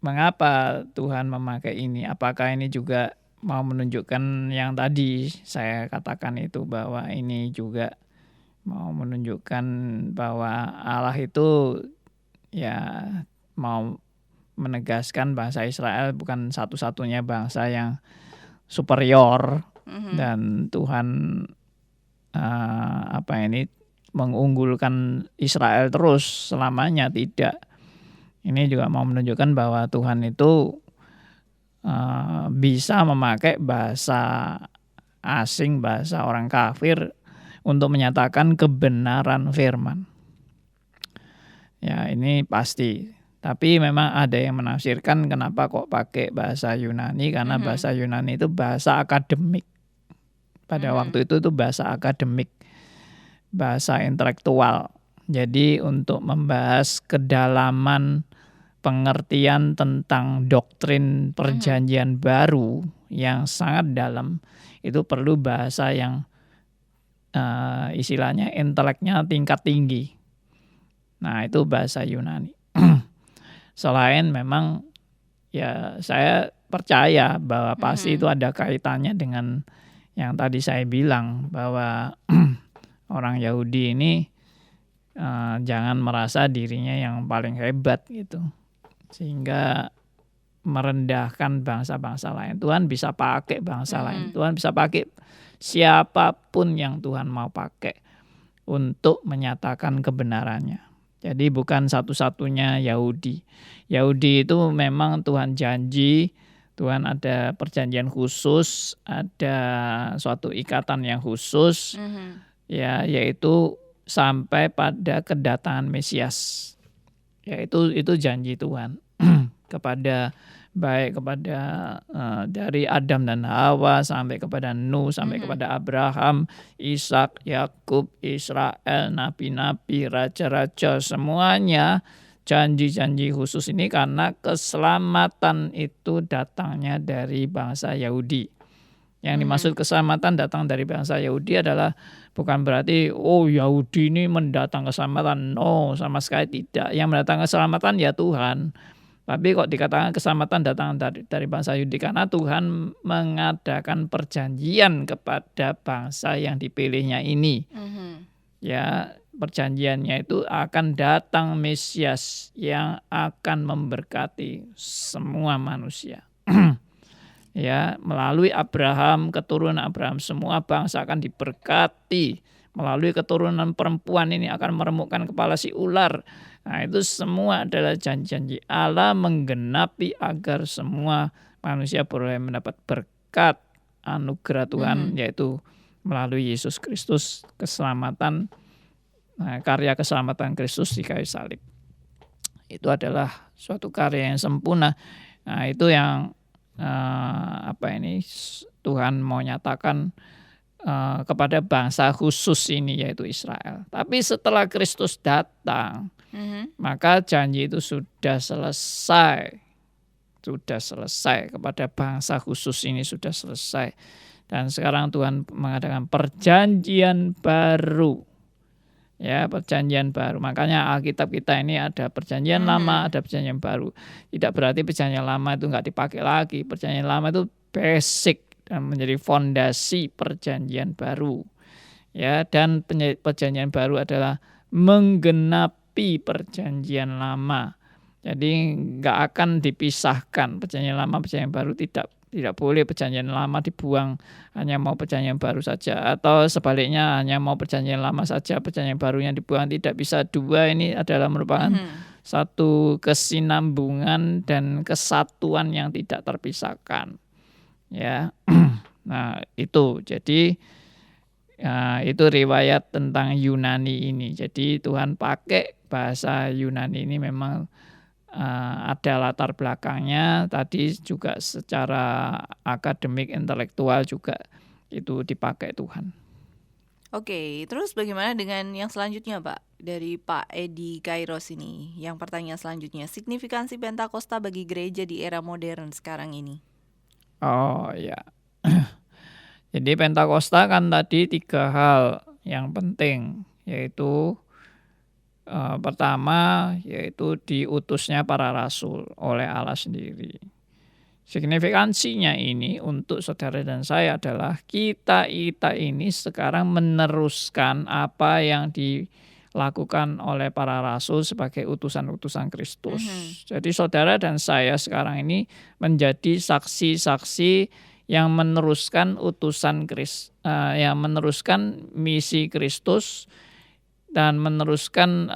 mengapa Tuhan memakai ini? Apakah ini juga mau menunjukkan yang tadi saya katakan itu, bahwa ini juga mau menunjukkan bahwa Allah itu ya mau menegaskan bangsa Israel bukan satu-satunya bangsa yang superior dan Tuhan mengunggulkan Israel terus selamanya, tidak. Ini juga mau menunjukkan bahwa Tuhan itu bisa memakai bahasa asing, bahasa orang kafir untuk menyatakan kebenaran firman. Ya, ini pasti. Tapi memang ada yang menafsirkan kenapa kok pakai bahasa Yunani, karena bahasa Yunani itu bahasa akademik. Pada waktu itu bahasa akademik, bahasa intelektual. Jadi untuk membahas kedalaman pengertian tentang doktrin perjanjian baru yang sangat dalam, itu perlu bahasa yang istilahnya inteleknya tingkat tinggi. Nah, itu bahasa Yunani. Selain memang ya saya percaya bahwa pasti itu ada kaitannya dengan yang tadi saya bilang, bahwa orang Yahudi ini jangan merasa dirinya yang paling hebat gitu, sehingga merendahkan bangsa-bangsa lain. Tuhan bisa pakai bangsa lain, Tuhan bisa pakai siapapun yang Tuhan mau pakai untuk menyatakan kebenarannya. Jadi bukan satu-satunya Yahudi. Yahudi itu memang Tuhan janji, Tuhan ada perjanjian khusus, ada suatu ikatan yang khusus, ya, yaitu sampai pada kedatangan Mesias. Yaitu janji Tuhan kepada dari Adam dan Hawa sampai kepada Nuh, sampai kepada Abraham, Ishak, Yakub, Israel, nabi-nabi, raja-raja, semuanya janji-janji khusus ini karena keselamatan itu datangnya dari bangsa Yahudi. Yang dimaksud keselamatan datang dari bangsa Yahudi adalah bukan berarti Yahudi ini mendatangkan keselamatan. No, sama sekali tidak. Yang mendatangkan keselamatan ya Tuhan. Tapi kok dikatakan keselamatan datang dari bangsa Yahudi, karena Tuhan mengadakan perjanjian kepada bangsa yang dipilihnya ini. Ya, perjanjiannya itu akan datang Mesias yang akan memberkati semua manusia. Ya, melalui Abraham, keturunan Abraham, semua bangsa akan diberkati. Melalui keturunan perempuan ini akan meremukkan kepala si ular. Nah, itu semua adalah janji-janji Allah menggenapi agar semua manusia boleh mendapat berkat anugerah Tuhan, yaitu melalui Yesus Kristus, keselamatan, karya keselamatan Kristus di kayu salib. Itu adalah suatu karya yang sempurna. Nah, itu yang Tuhan mau nyatakan kepada bangsa khusus ini, yaitu Israel. Tapi setelah Kristus datang, maka janji itu sudah selesai kepada bangsa khusus ini, sudah selesai. Dan sekarang Tuhan mengadakan perjanjian baru. Ya, perjanjian baru. Makanya Alkitab kita ini ada perjanjian lama, ada perjanjian baru. Tidak berarti perjanjian lama itu nggak dipakai lagi. Perjanjian lama itu basic dan menjadi fondasi perjanjian baru. Ya, dan perjanjian baru adalah menggenapi perjanjian lama. Jadi nggak akan dipisahkan perjanjian lama, perjanjian baru, tidak boleh perjanjian lama dibuang, hanya mau perjanjian baru saja, atau sebaliknya hanya mau perjanjian lama saja, perjanjian barunya dibuang. Tidak bisa dua. Ini adalah merupakan satu kesinambungan dan kesatuan yang tidak terpisahkan. Ya, nah itu jadi itu riwayat tentang Yunani ini. Jadi Tuhan pakai bahasa Yunani ini memang ada latar belakangnya. Tadi juga secara akademik intelektual juga itu dipakai Tuhan. Oke, terus bagaimana dengan yang selanjutnya, Pak? Dari Pak Edi Kairos ini. Yang pertanyaan selanjutnya, signifikansi Pentakosta bagi gereja di era modern sekarang ini. Oh ya. Jadi Pentakosta kan tadi 3 hal yang penting, yaitu pertama yaitu diutusnya para rasul oleh Allah sendiri. Signifikansinya ini untuk saudara dan saya adalah kita ini sekarang meneruskan apa yang dilakukan oleh para rasul sebagai utusan-utusan Kristus. Jadi saudara dan saya sekarang ini menjadi saksi-saksi yang meneruskan yang meneruskan misi Kristus dan meneruskan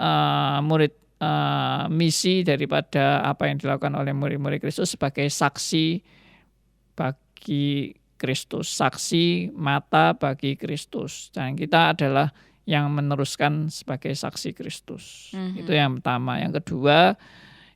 misi daripada apa yang dilakukan oleh murid-murid Kristus sebagai saksi bagi Kristus, saksi mata bagi Kristus. Dan kita adalah yang meneruskan sebagai saksi Kristus. Itu yang pertama. Yang kedua,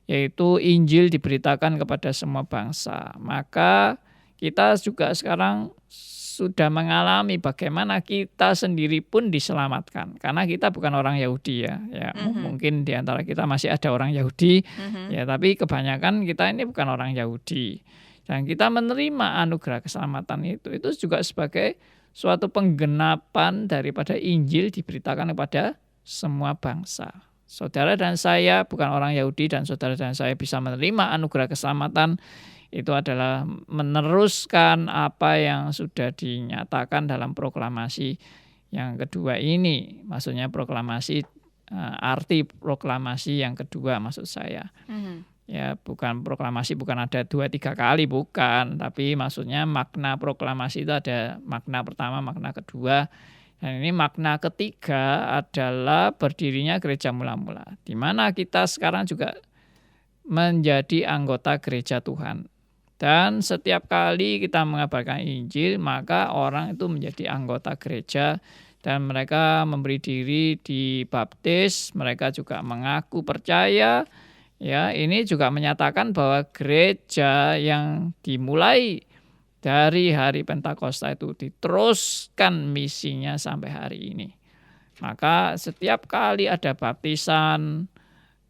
yaitu Injil diberitakan kepada semua bangsa. Maka kita juga sekarang sudah mengalami bagaimana kita sendiri pun diselamatkan. Karena kita bukan orang Yahudi ya. Mungkin di antara kita masih ada orang Yahudi, ya, tapi kebanyakan kita ini bukan orang Yahudi. Dan kita menerima anugerah keselamatan itu juga sebagai suatu penggenapan daripada Injil diberitakan kepada semua bangsa. Saudara dan saya bukan orang Yahudi dan saudara dan saya bisa menerima anugerah keselamatan itu adalah meneruskan apa yang sudah dinyatakan dalam proklamasi yang kedua ini. Maksudnya proklamasi, arti proklamasi yang kedua maksud saya. Ya, bukan proklamasi, bukan ada 2-3 kali, bukan. Tapi maksudnya makna proklamasi itu ada makna pertama, makna kedua. Dan ini makna ketiga adalah berdirinya gereja mula-mula. Di mana kita sekarang juga menjadi anggota gereja Tuhan. Dan setiap kali kita mengabarkan Injil, maka orang itu menjadi anggota gereja dan mereka memberi diri dibaptis, mereka juga mengaku percaya. Ya, ini juga menyatakan bahwa gereja yang dimulai dari hari Pentakosta itu diteruskan misinya sampai hari ini. Maka setiap kali ada baptisan,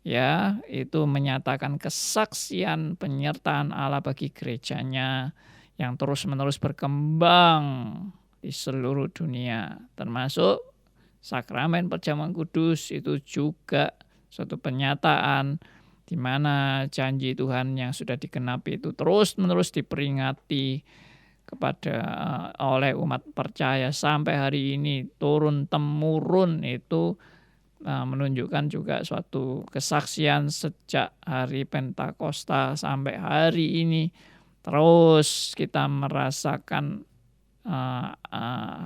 ya, itu menyatakan kesaksian penyertaan Allah bagi gerejanya yang terus-menerus berkembang di seluruh dunia. Termasuk sakramen perjamuan kudus itu juga suatu penyataan di mana janji Tuhan yang sudah digenapi itu terus-menerus diperingati oleh umat percaya sampai hari ini turun-temurun itu menunjukkan juga suatu kesaksian sejak hari Pentakosta sampai hari ini. Terus kita merasakan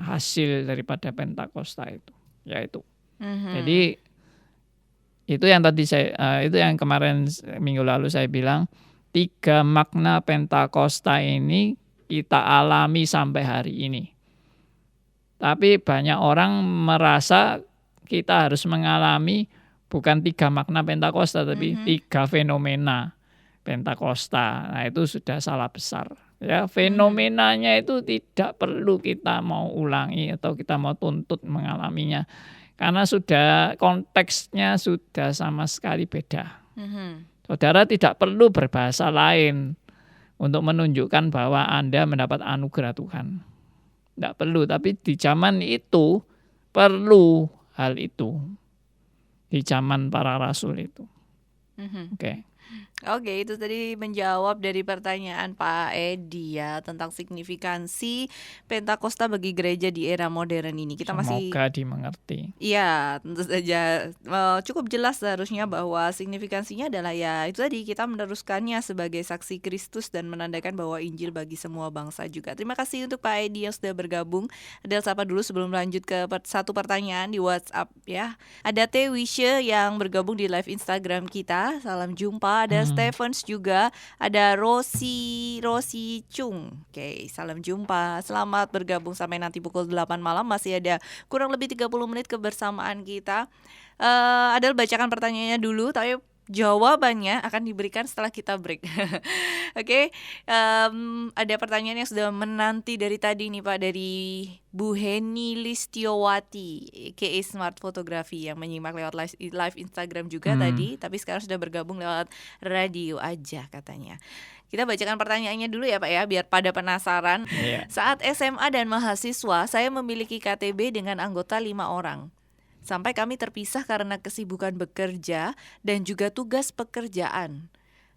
hasil daripada Pentakosta itu, yaitu. Jadi itu yang tadi itu yang kemarin minggu lalu saya bilang 3 makna Pentakosta ini kita alami sampai hari ini. Tapi banyak orang merasa kita harus mengalami bukan 3 makna Pentakosta, tapi 3 fenomena Pentakosta. Nah, itu sudah salah besar. Ya, fenomenanya itu tidak perlu kita mau ulangi atau kita mau tuntut mengalaminya. Karena sudah konteksnya sudah sama sekali beda. Saudara tidak perlu berbahasa lain untuk menunjukkan bahwa Anda mendapat anugerah Tuhan. Tidak perlu, tapi di zaman itu perlu hal itu. Di zaman para rasul itu. Oke, itu tadi menjawab dari pertanyaan Pak Edi ya tentang signifikansi Pentakosta bagi gereja di era modern ini. Kita Semoga dimengerti. Iya, tentu saja cukup jelas seharusnya bahwa signifikansinya adalah ya itu tadi kita meneruskannya sebagai saksi Kristus dan menandakan bahwa Injil bagi semua bangsa juga. Terima kasih untuk Pak Edi yang sudah bergabung. Ada sapa dulu sebelum lanjut ke satu pertanyaan di WhatsApp ya. Ada Teh Wisha yang bergabung di live Instagram kita. Salam jumpa. Ada Stephens juga, ada Rosi Chung. Oke, salam jumpa. Selamat bergabung sampai nanti pukul 8 malam. Masih ada kurang lebih 30 menit kebersamaan kita. Adel bacakan pertanyaannya dulu, tapi jawabannya akan diberikan setelah kita break. Oke, ada pertanyaan yang sudah menanti dari tadi nih Pak, dari Bu Heni Listiowati, aka Smart Fotografi yang menyimak lewat live Instagram juga tadi, tapi sekarang sudah bergabung lewat radio aja katanya. Kita bacakan pertanyaannya dulu ya Pak ya, biar pada penasaran. Saat SMA dan mahasiswa, saya memiliki KTB dengan anggota 5 orang. Sampai kami terpisah karena kesibukan bekerja dan juga tugas pekerjaan.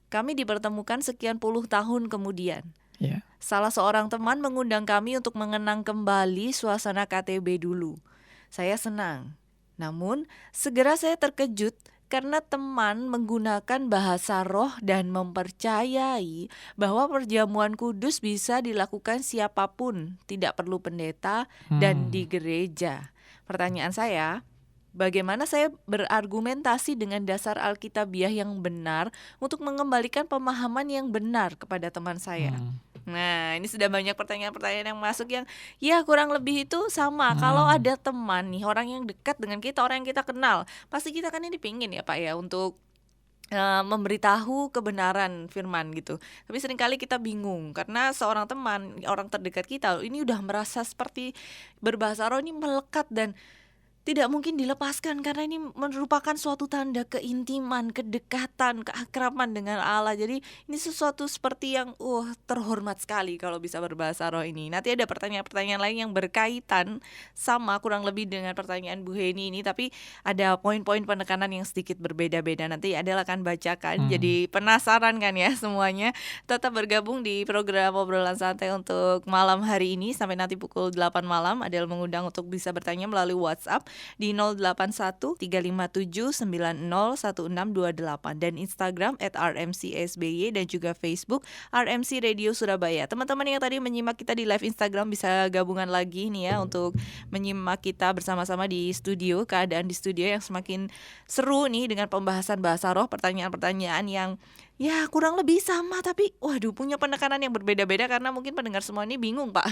Kami dipertemukan sekian puluh tahun kemudian. Salah seorang teman mengundang kami untuk mengenang kembali suasana KTB dulu. Saya senang. Namun, segera saya terkejut karena teman menggunakan bahasa roh dan mempercayai bahwa perjamuan kudus bisa dilakukan siapapun, tidak perlu pendeta dan di gereja. Pertanyaan saya, bagaimana saya berargumentasi dengan dasar Alkitabiah yang benar untuk mengembalikan pemahaman yang benar kepada teman saya? Nah, ini sudah banyak pertanyaan-pertanyaan yang masuk yang ya kurang lebih itu sama. Kalau ada teman nih, orang yang dekat dengan kita, orang yang kita kenal, pasti kita kan ini pingin ya Pak ya untuk memberitahu kebenaran firman gitu. Tapi seringkali kita bingung karena seorang teman, orang terdekat kita ini udah merasa seperti berbahasa roh ini melekat dan tidak mungkin dilepaskan karena ini merupakan suatu tanda keintiman, kedekatan, keakraban dengan Allah. Jadi ini sesuatu seperti yang terhormat sekali kalau bisa berbahasa roh ini. Nanti ada pertanyaan-pertanyaan lain yang berkaitan sama kurang lebih dengan pertanyaan Bu Heni ini, tapi ada poin-poin penekanan yang sedikit berbeda-beda. Nanti Adel akan bacakan. Jadi penasaran kan ya semuanya? Tetap bergabung di program Obrolan Santai untuk malam hari ini sampai nanti pukul 8 malam. Adel mengundang untuk bisa bertanya melalui WhatsApp di 081-357-901628 dan Instagram @rmcsby dan juga Facebook RMC Radio Surabaya. Teman-teman yang tadi menyimak kita di live Instagram bisa gabungan lagi nih ya untuk menyimak kita bersama-sama di studio. Keadaan di studio yang semakin seru nih dengan pembahasan bahasa roh, pertanyaan-pertanyaan yang ya kurang lebih sama tapi waduh punya penekanan yang berbeda-beda karena mungkin pendengar semua ini bingung Pak.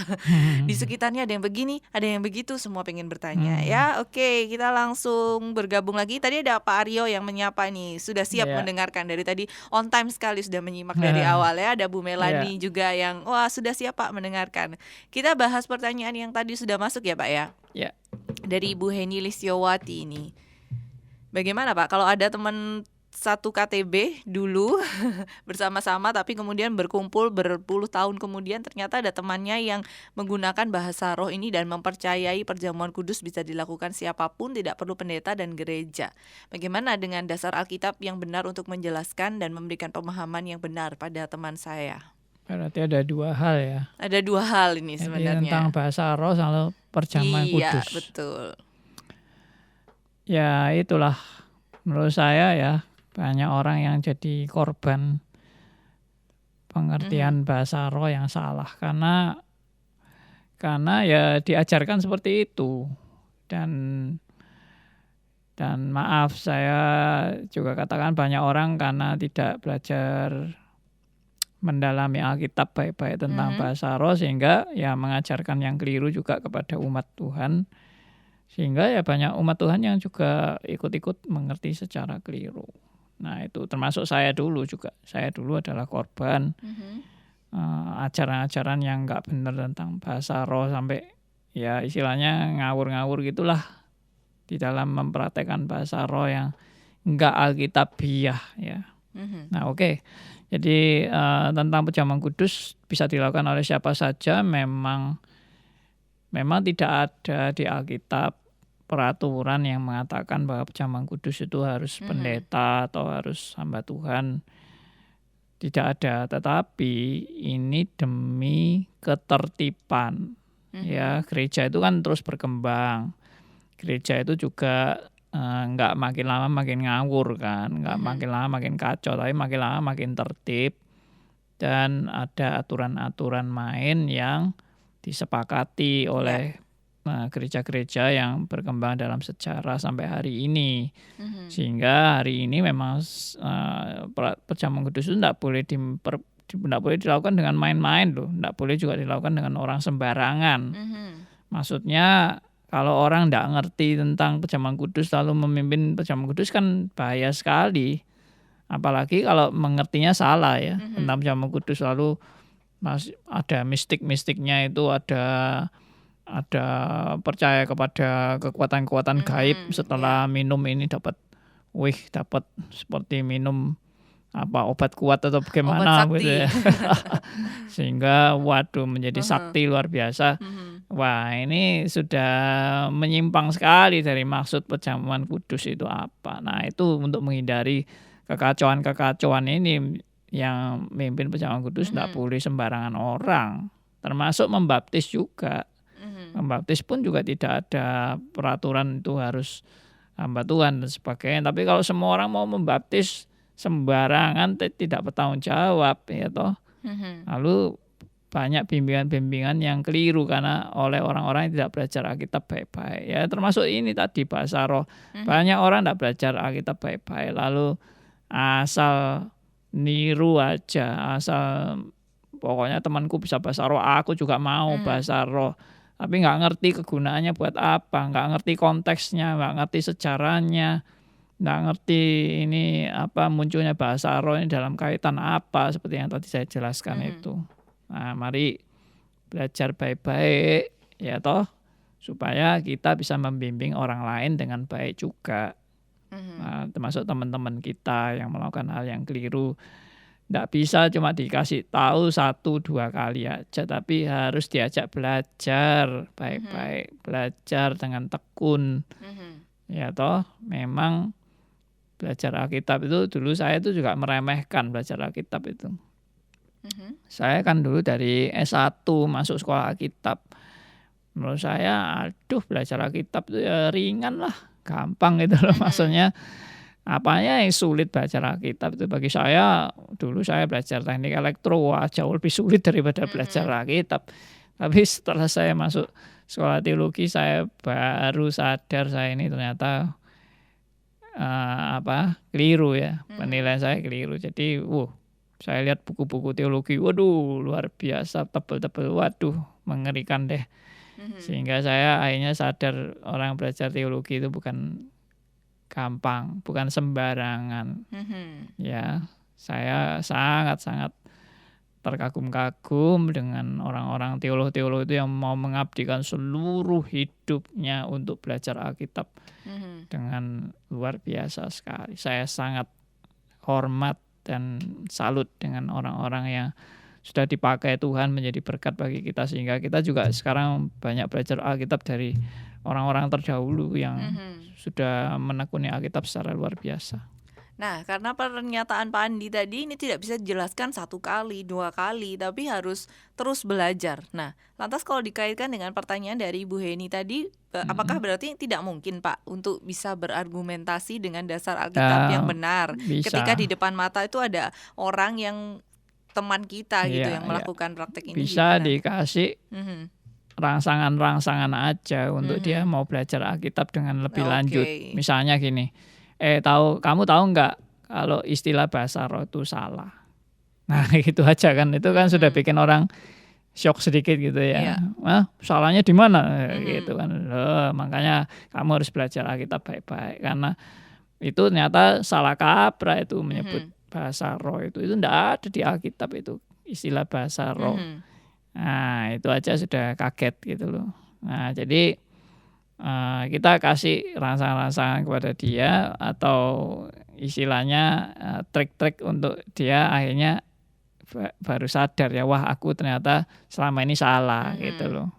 Di sekitarnya ada yang begini, ada yang begitu, semua pengen bertanya ya. Oke, kita langsung bergabung lagi. Tadi ada Pak Aryo yang menyapa nih, sudah siap mendengarkan dari tadi, on time sekali sudah menyimak dari awal ya. Ada Bu Melani juga yang sudah siap Pak mendengarkan. Kita bahas pertanyaan yang tadi sudah masuk ya Pak ya. Dari Ibu Heni Listiowati ini. Bagaimana Pak kalau ada teman satu KTB dulu bersama-sama tapi kemudian berkumpul berpuluh tahun kemudian ternyata ada temannya yang menggunakan bahasa roh ini dan mempercayai perjamuan kudus bisa dilakukan siapapun, tidak perlu pendeta dan gereja. Bagaimana dengan dasar Alkitab yang benar untuk menjelaskan dan memberikan pemahaman yang benar pada teman saya? Berarti ada dua hal ya. Ada dua hal ini sebenarnya. Jadi tentang bahasa roh sama perjamuan kudus. Iya, betul. Ya itulah menurut saya ya. Banyak orang yang jadi korban pengertian bahasa roh yang salah karena ya diajarkan seperti itu dan maaf saya juga katakan banyak orang karena tidak belajar mendalami Alkitab baik-baik tentang bahasa roh sehingga ya mengajarkan yang keliru juga kepada umat Tuhan sehingga ya banyak umat Tuhan yang juga ikut-ikut mengerti secara keliru. Nah itu termasuk saya dulu juga. Saya dulu adalah korban ajaran-ajaran yang nggak benar tentang bahasa roh sampai ya istilahnya ngawur-ngawur gitulah di dalam mempraktekkan bahasa roh yang nggak alkitabiah ya. Nah oke. Jadi tentang perjamuan kudus bisa dilakukan oleh siapa saja. Memang tidak ada di Alkitab peraturan yang mengatakan bahwa perjamuan kudus itu harus pendeta atau harus hamba Tuhan. Tidak ada, tetapi ini demi ketertiban. Ya, gereja itu kan terus berkembang. Gereja itu juga nggak makin lama makin ngawur kan, nggak makin lama makin kacau, tapi makin lama makin tertib. Dan ada aturan-aturan main yang disepakati oleh gereja-gereja yang berkembang dalam sejarah sampai hari ini. Sehingga hari ini memang perjamuan kudus itu tidak boleh dilakukan dengan main-main loh. Tidak boleh juga dilakukan dengan orang sembarangan. Maksudnya kalau orang tidak ngerti tentang perjamuan kudus lalu memimpin perjamuan kudus kan bahaya sekali. Apalagi kalau mengertinya salah ya tentang perjamuan kudus lalu ada mistik-mistiknya itu ada percaya kepada kekuatan-kekuatan gaib setelah minum ini dapat seperti minum obat kuat atau bagaimana gitu ya. Sehingga menjadi sakti luar biasa. Wah, ini sudah menyimpang sekali dari maksud perjamuan kudus itu apa. Nah, itu untuk menghindari kekacauan ini yang memimpin perjamuan kudus tidak boleh sembarangan orang. Termasuk membaptis juga. Membaptis pun juga tidak ada peraturan itu harus hamba Tuhan dan sebagainya. Tapi kalau semua orang mau membaptis sembarangan tidak bertanggung jawab ya toh. Lalu banyak bimbingan-bimbingan yang keliru karena oleh orang-orang yang tidak belajar Alkitab baik-baik. Ya termasuk ini tadi bahasa roh. Banyak orang tidak belajar Alkitab baik-baik lalu asal niru aja, asal pokoknya temanku bisa bahasa roh, aku juga mau bahasa roh. Tapi nggak ngerti kegunaannya buat apa, nggak ngerti konteksnya, nggak ngerti sejarahnya, nggak ngerti ini apa munculnya bahasa roh ini dalam kaitan apa seperti yang tadi saya jelaskan itu. Nah, mari belajar baik-baik ya toh, supaya kita bisa membimbing orang lain dengan baik juga. Nah, termasuk teman-teman kita yang melakukan hal yang keliru. Nggak bisa cuma dikasih tahu 1-2 kali aja, tapi harus diajak belajar baik-baik, belajar dengan tekun. Ya toh, memang belajar Alkitab itu dulu saya itu juga meremehkan belajar Alkitab itu. Saya kan dulu dari S1 masuk sekolah Alkitab. Menurut saya, aduh belajar Alkitab itu ya ringan lah, gampang gitu loh. Maksudnya apanya yang sulit belajar Alkitab itu bagi saya. Dulu saya belajar teknik elektro, wah jauh lebih sulit daripada belajar Alkitab. Tapi setelah saya masuk sekolah teologi, saya baru sadar saya ini ternyata keliru ya, penilaian saya keliru. Jadi saya lihat buku-buku teologi, waduh luar biasa tebel-tebel, waduh mengerikan deh. Sehingga saya akhirnya sadar orang belajar teologi itu bukan gampang, bukan sembarangan. Ya, saya sangat-sangat terkagum-kagum dengan orang-orang teolog-teolog itu yang mau mengabdikan seluruh hidupnya untuk belajar Alkitab dengan luar biasa sekali. Saya sangat hormat dan salut dengan orang-orang yang sudah dipakai Tuhan menjadi berkat bagi kita, sehingga kita juga sekarang banyak belajar Alkitab dari orang-orang terdahulu yang sudah menekuni Alkitab secara luar biasa. Nah, karena pernyataan Pak Andi tadi ini tidak bisa dijelaskan 1 kali, 2 kali, tapi harus terus belajar. Nah, lantas kalau dikaitkan dengan pertanyaan dari Ibu Heni tadi, apakah berarti tidak mungkin Pak untuk bisa berargumentasi dengan dasar Alkitab yang benar bisa. ketika di depan mata itu ada orang yang teman kita gitu yang melakukan praktek ini? Bisa dikasih rangsangan-rangsangan aja untuk dia mau belajar Alkitab dengan lebih lanjut. Misalnya gini, kamu tahu nggak kalau istilah bahasa roh itu salah? Nah gitu aja kan, itu kan sudah bikin orang shock sedikit gitu ya. Salahnya di mana? Gitu kan. Makanya kamu harus belajar Alkitab baik-baik, karena itu ternyata salah kaprah itu menyebut bahasa roh itu tidak ada di Alkitab itu istilah bahasa roh. Nah itu aja sudah kaget gitu loh. Nah jadi kita kasih rangsangan-rangsangan kepada dia, atau istilahnya trik-trik untuk dia akhirnya baru sadar ya, wah aku ternyata selama ini salah gitu loh.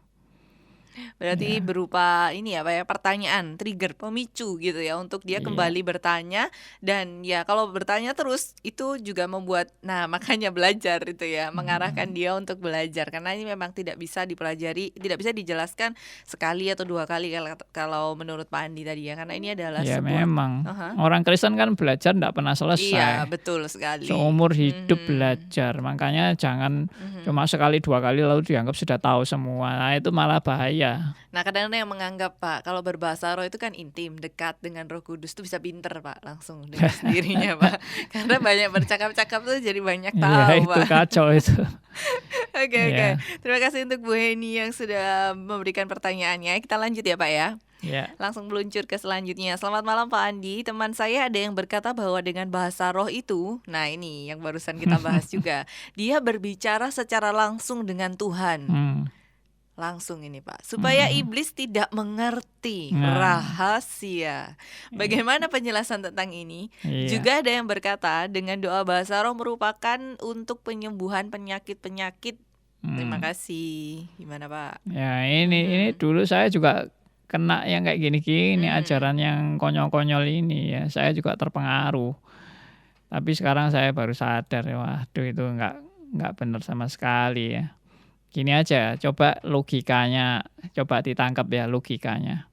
Berarti berupa ini ya Pak ya, pertanyaan, trigger, pemicu gitu ya untuk dia kembali bertanya. Dan ya kalau bertanya terus itu juga membuat, nah makanya belajar itu ya, mengarahkan dia untuk belajar. Karena ini memang tidak bisa dipelajari, tidak bisa dijelaskan sekali atau 2 kali kalau menurut Pak Andi tadi ya. Karena ini adalah sebuah memang orang Kristen kan belajar tidak pernah selesai. Iya betul sekali, seumur hidup belajar. Makanya jangan cuma sekali 2 kali lalu dianggap sudah tahu semua. Nah itu malah bahaya. Nah kadang-kadang yang menganggap Pak, kalau berbahasa roh itu kan intim, dekat dengan Roh Kudus, tuh bisa pinter Pak, langsung dengan sendirinya Pak. Karena banyak bercakap-cakap tuh jadi banyak tahu Pak. Itu kacau itu. Oke. Terima kasih untuk Bu Heni yang sudah memberikan pertanyaannya. Kita lanjut ya Pak ya. Langsung meluncur ke selanjutnya. Selamat malam Pak Andi. Teman saya ada yang berkata bahwa dengan bahasa roh itu, nah ini yang barusan kita bahas juga, dia berbicara secara langsung dengan Tuhan. Langsung ini Pak, supaya iblis tidak mengerti rahasia. Bagaimana penjelasan tentang ini? Juga ada yang berkata dengan doa bahasa roh merupakan untuk penyembuhan penyakit-penyakit. Terima kasih. Gimana Pak? Ya ini dulu saya juga kena yang kayak gini-gini, ajaran yang konyol-konyol ini ya. Saya juga terpengaruh. Tapi sekarang saya baru sadar, waduh itu nggak benar sama sekali ya. Gini aja, coba logikanya, coba ditangkap ya logikanya.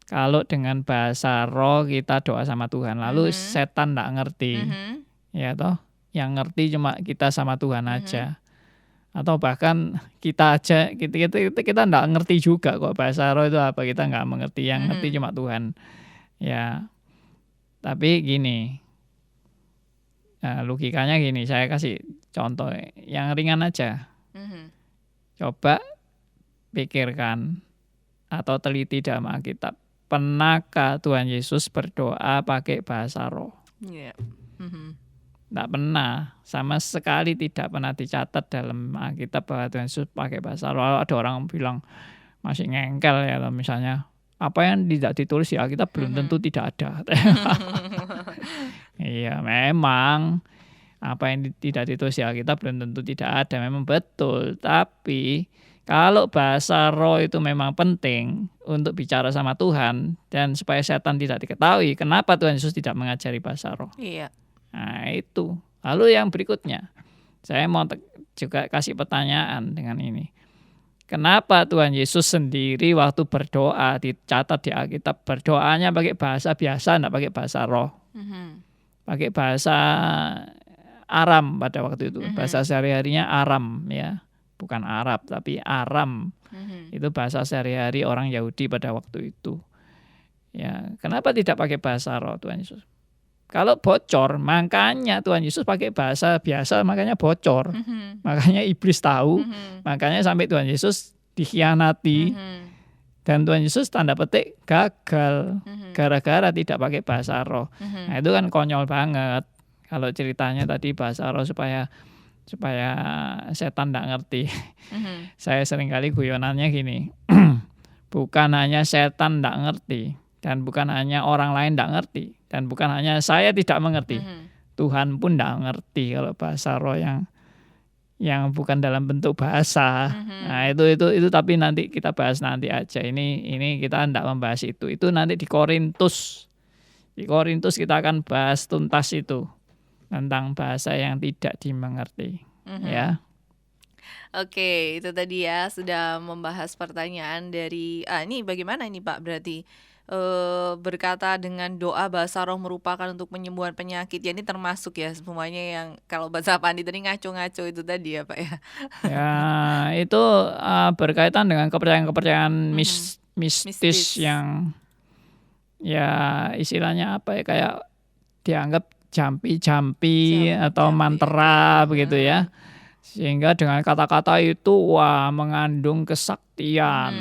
Kalau dengan bahasa roh kita doa sama Tuhan, lalu setan nggak ngerti, ya toh, yang ngerti cuma kita sama Tuhan aja. Atau bahkan kita aja, kita nggak ngerti juga kok bahasa roh itu apa, kita nggak mengerti, yang ngerti cuma Tuhan. Ya, tapi gini, logikanya gini, saya kasih contoh yang ringan aja. Coba pikirkan atau teliti dalam Alkitab. pernahkah Tuhan Yesus berdoa pakai bahasa roh? Iya. Tidak pernah, sama sekali tidak pernah dicatat dalam Alkitab bahwa Tuhan Yesus pakai bahasa roh. Ada orang bilang masih ngengkel ya, misalnya apa yang tidak ditulis di Alkitab belum tentu tidak ada. Iya, memang apa yang tidak ditulis di Alkitab belum tentu tidak ada, memang betul. Tapi kalau bahasa roh itu memang penting untuk bicara sama Tuhan dan supaya setan tidak diketahui, kenapa Tuhan Yesus tidak mengajari bahasa roh? Iya. Nah itu. Lalu yang berikutnya, saya mau juga kasih pertanyaan dengan ini. Kenapa Tuhan Yesus sendiri waktu berdoa, dicatat di Alkitab, berdoanya pakai bahasa biasa, tidak pakai bahasa roh. Pakai bahasa Aram pada waktu itu. Bahasa sehari-harinya Aram ya. Bukan Arab tapi Aram. Itu bahasa sehari-hari orang Yahudi pada waktu itu. Ya, kenapa tidak pakai bahasa roh Tuhan Yesus? Kalau bocor, makanya Tuhan Yesus pakai bahasa biasa, makanya bocor. Makanya iblis tahu, makanya sampai Tuhan Yesus dikhianati. Dan Tuhan Yesus tanda petik gagal, gara-gara tidak pakai bahasa roh. Nah itu kan konyol banget. Kalau ceritanya tadi bahasa roh supaya setan tidak ngerti. Saya seringkali guyonannya gini, bukan hanya setan tidak ngerti, dan bukan hanya orang lain tidak ngerti, dan bukan hanya saya tidak mengerti, Tuhan pun tidak ngerti kalau bahasa roh yang bukan dalam bentuk bahasa. Nah itu tapi nanti kita bahas nanti aja. Ini kita tidak membahas itu. Itu nanti di Korintus. Di Korintus kita akan bahas tuntas itu tentang bahasa yang tidak dimengerti. Ya. Oke, itu tadi ya sudah membahas pertanyaan dari ini bagaimana ini Pak, berarti berkata dengan doa bahasa roh merupakan untuk penyembuhan penyakit. Ya ini termasuk ya semuanya yang kalau bahasa Pandi tadi ngaco-ngaco itu tadi ya Pak ya. Ya, itu berkaitan dengan kepercayaan-kepercayaan mistis yang ya istilahnya apa ya, kayak dianggap jampi atau mantra begitu ya. Sehingga dengan kata-kata itu mengandung kesaktian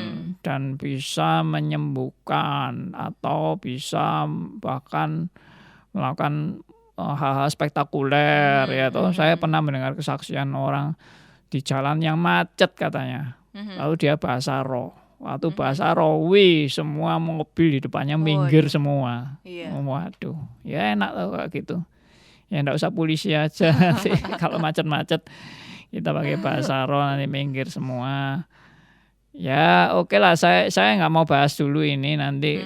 dan bisa menyembuhkan atau bisa bahkan melakukan hal-hal spektakuler ya toh. Saya pernah mendengar kesaksian orang di jalan yang macet katanya. Lalu dia bahasa roh. Waktu bahasa roh, semua mobil di depannya minggir semua. Waduh, ya enak loh kayak gitu. Ya enggak usah polisi aja nanti kalau macet-macet. Kita pakai bahasa roh nanti minggir semua. Ya oke lah, saya nggak mau bahas dulu ini nanti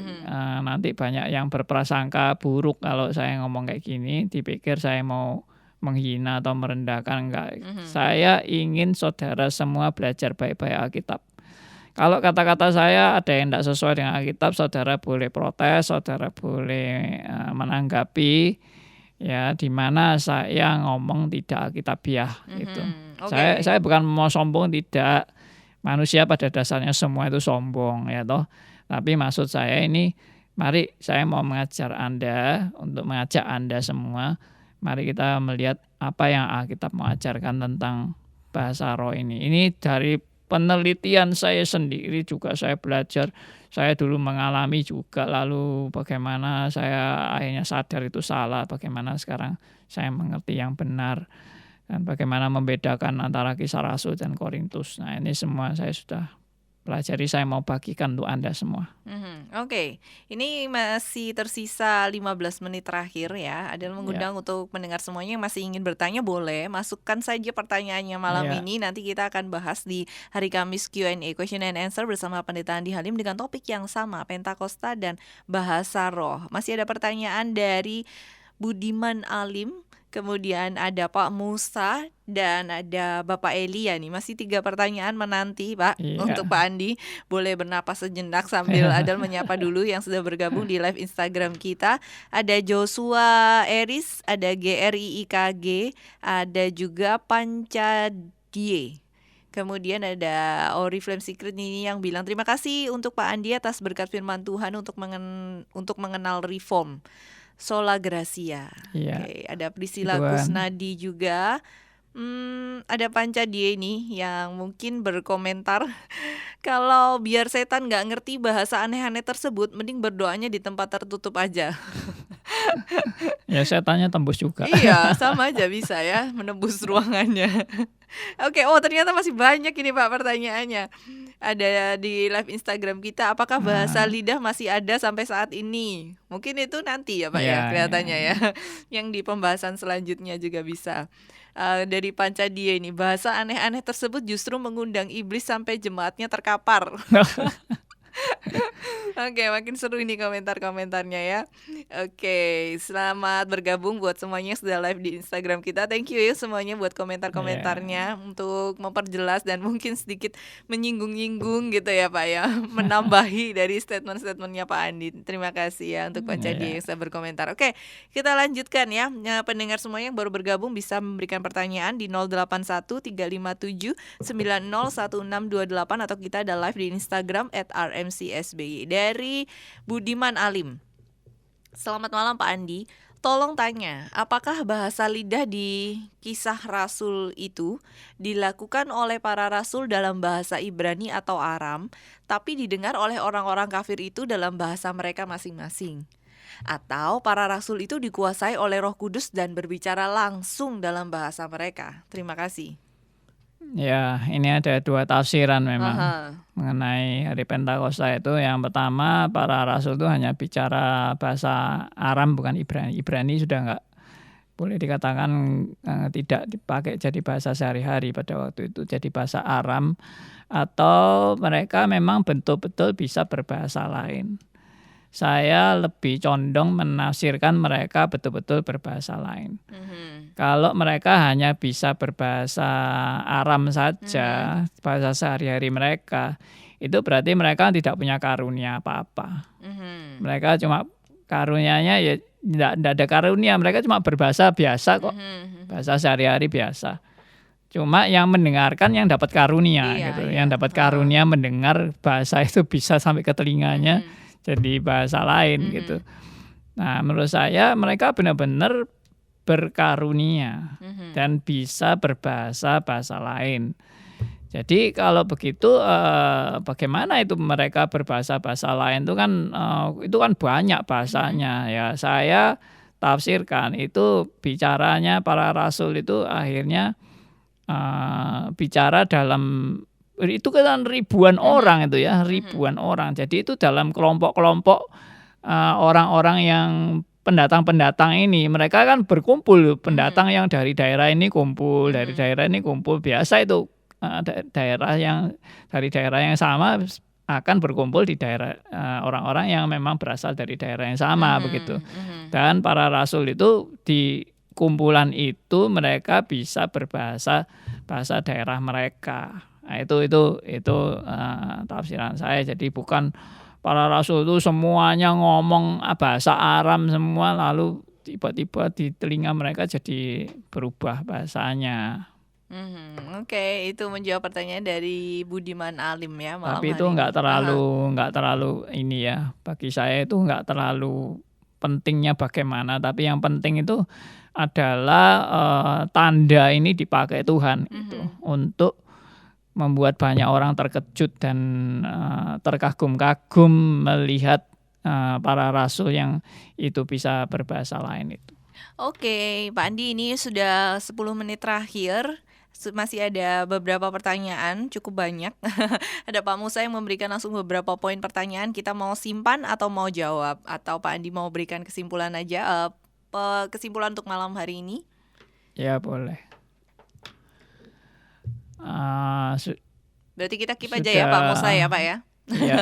nanti banyak yang berprasangka buruk kalau saya ngomong kayak gini, dipikir saya mau menghina atau merendahkan. Enggak. Saya ingin saudara semua belajar baik-baik Alkitab. Kalau kata-kata saya ada yang tidak sesuai dengan Alkitab, saudara boleh protes, saudara boleh menanggapi. Ya, di mana saya ngomong tidak alkitabiah gitu. Okay. Saya bukan mau sombong, tidak. Manusia pada dasarnya semua itu sombong ya toh. Tapi maksud saya ini, mari saya mau mengajar Anda, untuk mengajak Anda semua, mari kita melihat apa yang Alkitab mengajarkan tentang bahasa roh ini. Ini dari penelitian saya sendiri juga saya belajar. Saya dulu mengalami juga, lalu bagaimana saya akhirnya sadar itu salah, bagaimana sekarang saya mengerti yang benar, dan bagaimana membedakan antara Kisah Rasul dan Korintus. Nah ini semua saya sudah pelajari, saya mau bagikan untuk Anda semua. Oke. Ini masih tersisa 15 menit terakhir ya. Ada mengundang untuk mendengar semuanya yang masih ingin bertanya, boleh masukkan saja pertanyaannya malam ini. Nanti kita akan bahas di hari Kamis Q&A, Question and Answer bersama Pendeta Andi Halim dengan topik yang sama, Pentakosta dan bahasa roh. Masih ada pertanyaan dari Budiman Alim. Kemudian ada Pak Musa dan ada Bapak Elia nih. Masih 3 pertanyaan menanti Pak untuk Pak Andi. Boleh bernapas sejenak sambil Adel menyapa dulu yang sudah bergabung di live Instagram kita. Ada Joshua Eris, ada GRIIKG, ada juga Pancadie. Kemudian ada Oriflame Secret ini yang bilang terima kasih untuk Pak Andi atas berkat firman Tuhan untuk mengenal reform. Sola Gracia. Oke, ada Priscilla Kusnadi juga Ada Panca dia nih yang mungkin berkomentar kalau biar setan nggak ngerti bahasa aneh-aneh tersebut, mending berdoanya di tempat tertutup aja. Ya setannya tembus juga. Iya, sama aja bisa ya menembus ruangannya. Oke, ternyata masih banyak ini Pak pertanyaannya. Ada di live Instagram kita, apakah bahasa lidah masih ada sampai saat ini? Mungkin itu nanti ya Pak ya, kelihatannya ya. Yang di pembahasan selanjutnya juga bisa. Dari Panca dia ini, bahasa aneh-aneh tersebut justru mengundang iblis sampai jemaatnya terkapar. Oke, makin seru ini komentar-komentarnya ya. Oke, selamat bergabung buat semuanya yang sudah live di Instagram kita. Thank you ya semuanya buat komentar-komentarnya untuk memperjelas dan mungkin sedikit menyinggung-nyinggung gitu ya Pak ya, menambahi dari statement-statementnya Pak Andi. Terima kasih ya untuk Panca dia yang sudah berkomentar. Oke, kita lanjutkan ya. Pendengar semuanya yang baru bergabung bisa memberikan pertanyaan di 081 357 901628 atau kita ada live di Instagram @rmcsby. Dari Budiman Alim. Selamat malam Pak Andi. Tolong tanya, apakah bahasa lidah di kisah Rasul itu dilakukan oleh para rasul dalam bahasa Ibrani atau Aram, tapi didengar oleh orang-orang kafir itu dalam bahasa mereka masing-masing? Atau para rasul itu dikuasai oleh Roh Kudus dan berbicara langsung dalam bahasa mereka? Terima kasih. Ya, ini ada dua tafsiran memang mengenai hari Pentakosta itu. Yang pertama, para rasul itu hanya bicara bahasa Aram bukan Ibrani. Ibrani sudah nggak boleh dikatakan tidak dipakai jadi bahasa sehari-hari pada waktu itu, jadi bahasa Aram, atau mereka memang betul-betul bisa berbahasa lain. Saya lebih condong menafsirkan mereka betul-betul berbahasa lain. Kalau mereka hanya bisa berbahasa Aram saja, bahasa sehari-hari mereka, itu berarti mereka tidak punya karunia apa-apa. Mereka cuma karunianya ya tidak ada karunia, mereka cuma berbahasa biasa kok, bahasa sehari-hari biasa. Cuma yang mendengarkan yang dapat karunia gitu, yang dapat karunia mendengar bahasa itu bisa sampai ke telinganya. Jadi bahasa lain gitu. Nah, menurut saya mereka benar-benar berkarunia dan bisa berbahasa lain. Jadi kalau begitu bagaimana itu mereka berbahasa lain itu kan banyak bahasanya ya. Saya tafsirkan itu bicaranya para rasul itu akhirnya bicara dalam itu kan ribuan orang itu ya, ribuan orang. Jadi itu dalam kelompok-kelompok orang-orang yang pendatang-pendatang ini, mereka kan berkumpul, pendatang yang dari daerah ini kumpul, dari daerah ini kumpul. Biasa itu daerah yang dari daerah yang sama akan berkumpul di daerah orang-orang yang memang berasal dari daerah yang sama begitu. Dan para rasul itu di kumpulan itu mereka bisa berbahasa daerah mereka. Nah, itu tafsiran saya. Jadi bukan para rasul itu semuanya ngomong bahasa Aram semua lalu tiba-tiba di telinga mereka jadi berubah bahasanya. Oke, itu menjawab pertanyaan dari Budiman Alim ya malam Tapi itu nggak terlalu ini ya. Bagi saya itu nggak terlalu pentingnya bagaimana. Tapi yang penting itu adalah tanda ini dipakai Tuhan itu untuk membuat banyak orang terkejut dan terkagum-kagum melihat para rasul yang itu bisa berbahasa lain itu. Oke, Pak Andi, ini sudah 10 menit terakhir. Masih ada beberapa pertanyaan, cukup banyak. Ada Pak Musa yang memberikan langsung beberapa poin pertanyaan. Kita mau simpan atau mau jawab? Atau Pak Andi mau berikan kesimpulan aja? Kesimpulan untuk malam hari ini? Ya, boleh. Berarti kita keep aja ya Pak Musa ya Pak ya. Ya.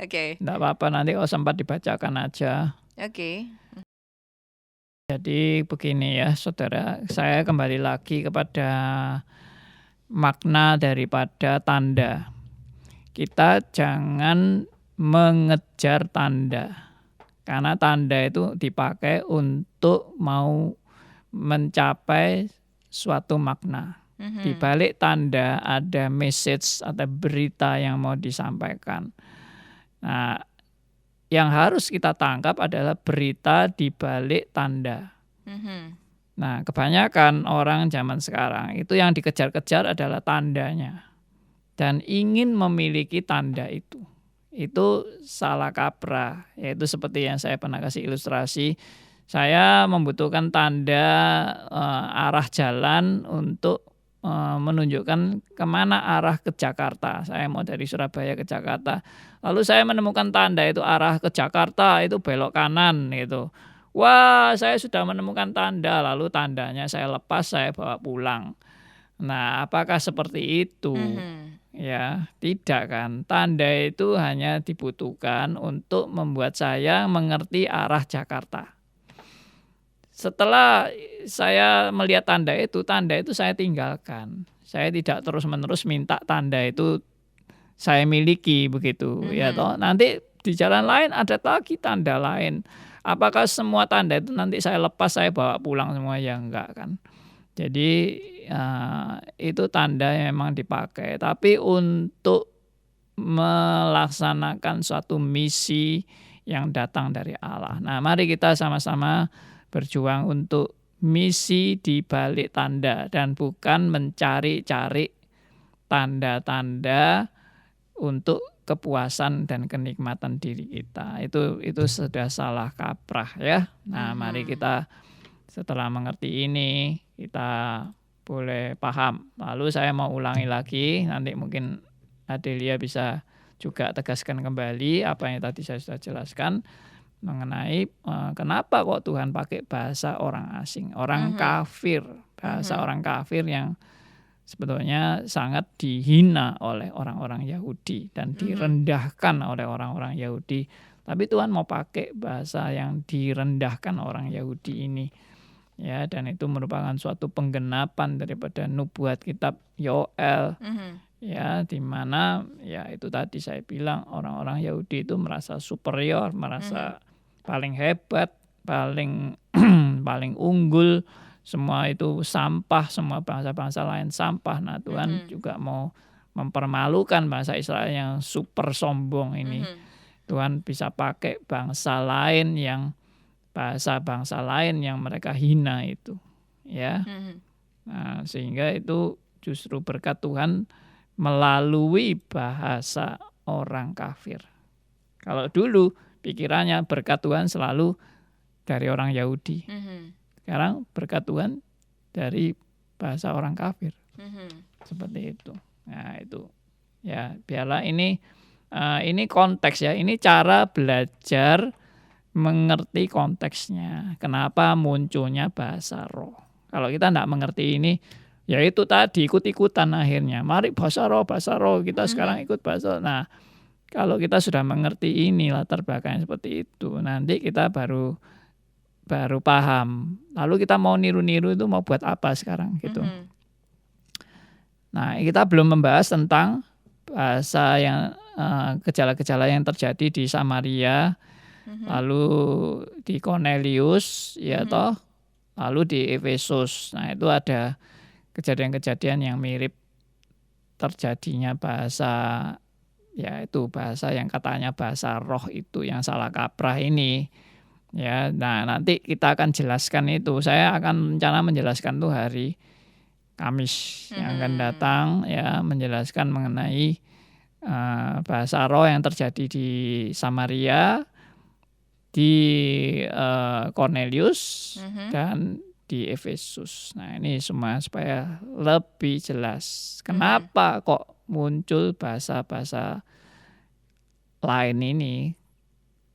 Oke. Nggak apa-apa, nanti kalau sempat dibacakan aja. Oke. Jadi begini ya saudara, saya kembali lagi kepada makna daripada tanda. Kita jangan mengejar tanda, karena tanda itu dipakai untuk mau mencapai suatu makna. Di balik tanda ada message atau berita yang mau disampaikan. Nah, yang harus kita tangkap adalah berita di balik tanda. Nah, kebanyakan orang zaman sekarang itu yang dikejar-kejar adalah tandanya dan ingin memiliki tanda itu. Itu salah kaprah, yaitu seperti yang saya pernah kasih ilustrasi. Saya membutuhkan tanda arah jalan untuk menunjukkan kemana arah ke Jakarta. Saya mau dari Surabaya ke Jakarta. Lalu saya menemukan tanda itu arah ke Jakarta itu belok kanan gitu. Wah, saya sudah menemukan tanda, lalu tandanya saya lepas, saya bawa pulang. Nah, apakah seperti itu? Ya, tidak kan. Tanda itu hanya dibutuhkan untuk membuat saya mengerti arah Jakarta. Setelah saya melihat tanda itu saya tinggalkan. Saya tidak terus-menerus minta tanda itu saya miliki begitu, ya toh. Nanti di jalan lain ada lagi tanda lain. Apakah semua tanda itu nanti saya lepas, saya bawa pulang semua? Ya enggak kan. Jadi itu tanda yang memang dipakai. Tapi untuk melaksanakan suatu misi yang datang dari Allah. Nah, mari kita sama-sama berjuang untuk misi di balik tanda dan bukan mencari-cari tanda-tanda untuk kepuasan dan kenikmatan diri kita. Itu sudah salah kaprah ya. Nah, mari kita setelah mengerti ini kita boleh paham. Lalu saya mau ulangi lagi, nanti mungkin Adelia bisa juga tegaskan kembali apa yang tadi saya sudah jelaskan mengenai kenapa kok Tuhan pakai bahasa orang asing, orang kafir, bahasa orang kafir yang sebetulnya sangat dihina oleh orang-orang Yahudi dan direndahkan oleh orang-orang Yahudi. Tapi Tuhan mau pakai bahasa yang direndahkan orang Yahudi ini. Ya, dan itu merupakan suatu penggenapan daripada nubuat kitab Yoel. Ya, di mana ya itu tadi saya bilang orang-orang Yahudi itu merasa superior, merasa paling hebat, paling paling unggul. Semua itu sampah, semua bangsa-bangsa lain sampah. Nah, Tuhan juga mau mempermalukan bangsa Israel yang super sombong ini. Tuhan bisa pakai bangsa lain yang bahasa-bangsa lain yang mereka hina itu, ya. Nah, sehingga itu justru berkat Tuhan melalui bahasa orang kafir. Kalau dulu pikirannya berkat Tuhan selalu dari orang Yahudi. Sekarang berkat Tuhan dari bahasa orang kafir. Seperti itu. Nah, itu. Ya, biarlah ini konteks ya. Ini cara belajar mengerti konteksnya. Kenapa munculnya bahasa roh. Kalau kita tidak mengerti ini, ya itu tadi ikut-ikutan akhirnya. Mari bahasa roh. Kita sekarang ikut bahasa roh. Nah, kalau kita sudah mengerti ini latar belakangnya seperti itu, nanti kita baru paham. Lalu kita mau niru-niru itu mau buat apa sekarang gitu. Nah, kita belum membahas tentang bahasa yang gejala-gejala yang terjadi di Samaria, lalu di Cornelius, ya toh, lalu di Efesus. Nah, itu ada kejadian-kejadian yang mirip terjadinya bahasa, ya itu bahasa yang katanya bahasa roh itu yang salah kaprah ini. Ya, nah nanti kita akan jelaskan itu. Saya akan rencana menjelaskan tuh hari Kamis yang akan datang, ya, menjelaskan mengenai bahasa roh yang terjadi di Samaria, di Cornelius dan di Efesus. Nah, ini semua supaya lebih jelas kenapa kok muncul bahasa-bahasa lain ini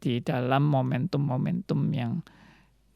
di dalam momentum-momentum yang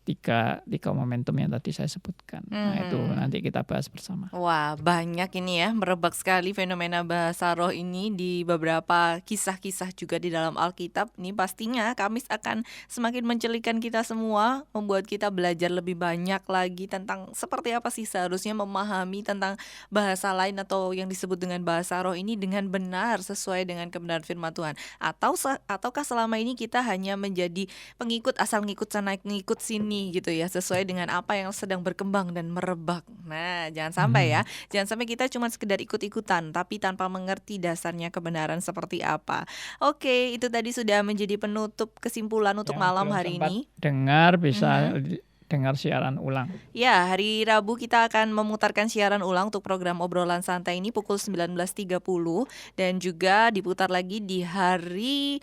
tiga momentum yang tadi saya sebutkan. Nah, itu nanti kita bahas bersama. Wah, banyak ini ya, merebak sekali fenomena bahasa roh ini di beberapa kisah-kisah juga di dalam Alkitab. Ini pastinya Kamis akan semakin mencelikan kita semua, membuat kita belajar lebih banyak lagi tentang seperti apa sih seharusnya memahami tentang bahasa lain atau yang disebut dengan bahasa roh ini dengan benar sesuai dengan kebenaran firman Tuhan. Ataukah selama ini kita hanya menjadi pengikut asal ngikut sana ngikut sini gitu ya, sesuai dengan apa yang sedang berkembang dan merebak. Nah, jangan sampai ya. Jangan sampai kita cuma sekedar ikut-ikutan tapi tanpa mengerti dasarnya kebenaran seperti apa. Oke, itu tadi sudah menjadi penutup kesimpulan untuk yang malam belum hari sempat ini. Dengar bisa dengar siaran ulang. Ya, hari Rabu kita akan memutarkan siaran ulang untuk program obrolan santai ini pukul 19.30 dan juga diputar lagi di hari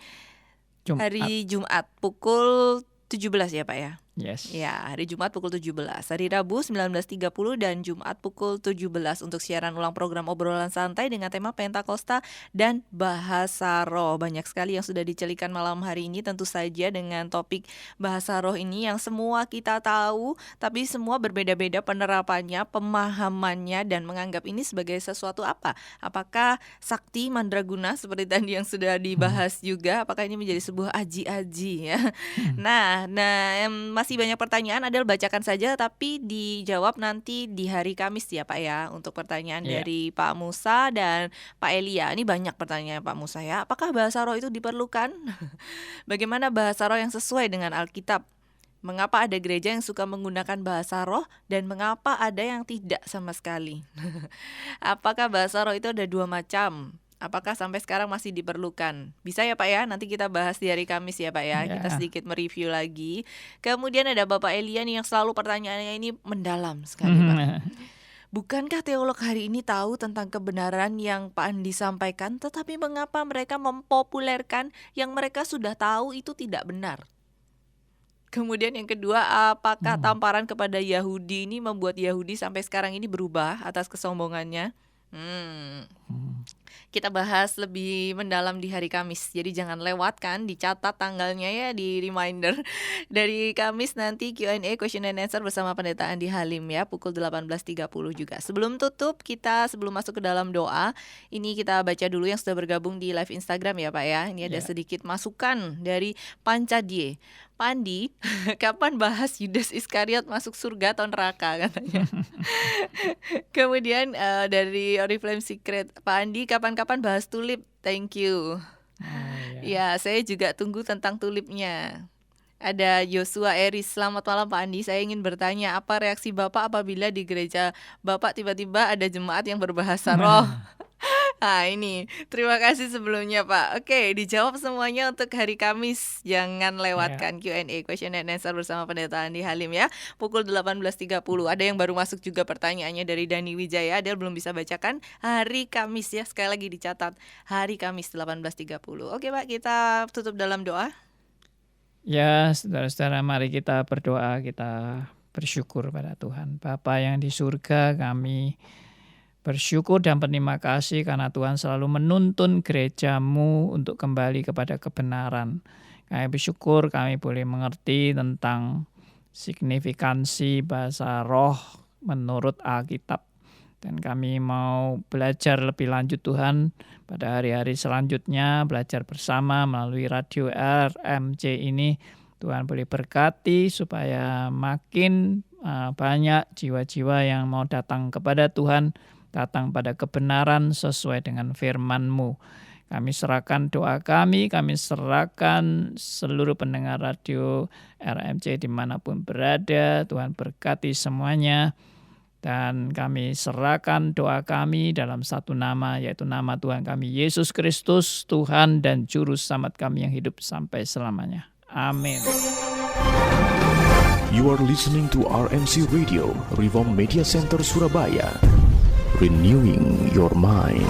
Jumat pukul 17 ya Pak ya? Yes. Ya, hari Jumat pukul 17, hari Rabu 19.30 dan Jumat pukul 17 untuk siaran ulang program obrolan santai dengan tema Pentakosta dan Bahasa Roh. Banyak sekali yang sudah dicelikan malam hari ini tentu saja dengan topik Bahasa Roh ini yang semua kita tahu, tapi semua berbeda-beda penerapannya, pemahamannya dan menganggap ini sebagai sesuatu apa? Apakah sakti mandraguna seperti tadi yang sudah dibahas juga? Apakah ini menjadi sebuah aji-aji ya? Nah, masih banyak pertanyaan, Adel bacakan saja tapi dijawab nanti di hari Kamis ya Pak ya. Untuk pertanyaan dari Pak Musa dan Pak Elia. Ini banyak pertanyaan Pak Musa ya. Apakah bahasa roh itu diperlukan? Bagaimana bahasa roh yang sesuai dengan Alkitab? Mengapa ada gereja yang suka menggunakan bahasa roh dan mengapa ada yang tidak sama sekali? Apakah bahasa roh itu ada 2 macam? Apakah sampai sekarang masih diperlukan? Bisa ya Pak ya, nanti kita bahas di hari Kamis ya Pak ya. Kita sedikit mereview lagi. Kemudian ada Bapak Elia nih yang selalu pertanyaannya ini mendalam sekali Pak. Bukankah teolog hari ini tahu tentang kebenaran yang Pak Andi sampaikan, tetapi mengapa mereka mempopulerkan yang mereka sudah tahu itu tidak benar? Kemudian yang kedua, apakah tamparan kepada Yahudi ini membuat Yahudi sampai sekarang ini berubah atas kesombongannya? Kita bahas lebih mendalam di hari Kamis. Jadi jangan lewatkan, dicatat tanggalnya ya, di reminder. Dari Kamis nanti Q&A, question and answer bersama Pendeta Andi Halim ya, pukul 18.30 juga. Sebelum tutup, sebelum masuk ke dalam doa, ini kita baca dulu yang sudah bergabung di live Instagram ya Pak ya. Ini ada sedikit masukan dari Pancadie. Pak Andi, kapan bahas Yudas Iskariot masuk surga atau neraka katanya. Kemudian dari Oriflame Secret, Pak Andi kapan-kapan bahas tulip, thank you. Ya, saya juga tunggu tentang tulipnya. Ada Joshua Eris, selamat malam Pak Andi, saya ingin bertanya, apa reaksi Bapak apabila di gereja Bapak tiba-tiba ada jemaat yang berbahasa roh? Nah ini, terima kasih sebelumnya Pak. Oke, dijawab semuanya untuk hari Kamis. Jangan lewatkan Q&A, question and answer bersama Pendeta Andi Halim ya, pukul 18.30. Ada yang baru masuk juga pertanyaannya dari Dani Wijaya. Ada belum bisa bacakan hari Kamis ya, sekali lagi dicatat, hari Kamis 18.30. Oke Pak, kita tutup dalam doa. Ya, saudara-saudara, mari kita berdoa, kita bersyukur pada Tuhan. Bapa yang di surga, kami bersyukur dan berterima kasih karena Tuhan selalu menuntun gereja-Mu untuk kembali kepada kebenaran. Kami bersyukur kami boleh mengerti tentang signifikansi bahasa roh menurut Alkitab. Dan kami mau belajar lebih lanjut Tuhan pada hari-hari selanjutnya, belajar bersama melalui radio RMC ini. Tuhan boleh berkati supaya makin banyak jiwa-jiwa yang mau datang kepada Tuhan, datang pada kebenaran sesuai dengan firman-Mu. Kami serahkan doa kami serahkan seluruh pendengar radio RMC dimanapun berada. Tuhan berkati semuanya. Dan kami serahkan doa kami dalam satu nama, yaitu nama Tuhan kami Yesus Kristus, Tuhan dan Juru Selamat kami yang hidup sampai selamanya. Amin. You are listening to RMC Radio, Reform Media Center Surabaya. Renewing your mind.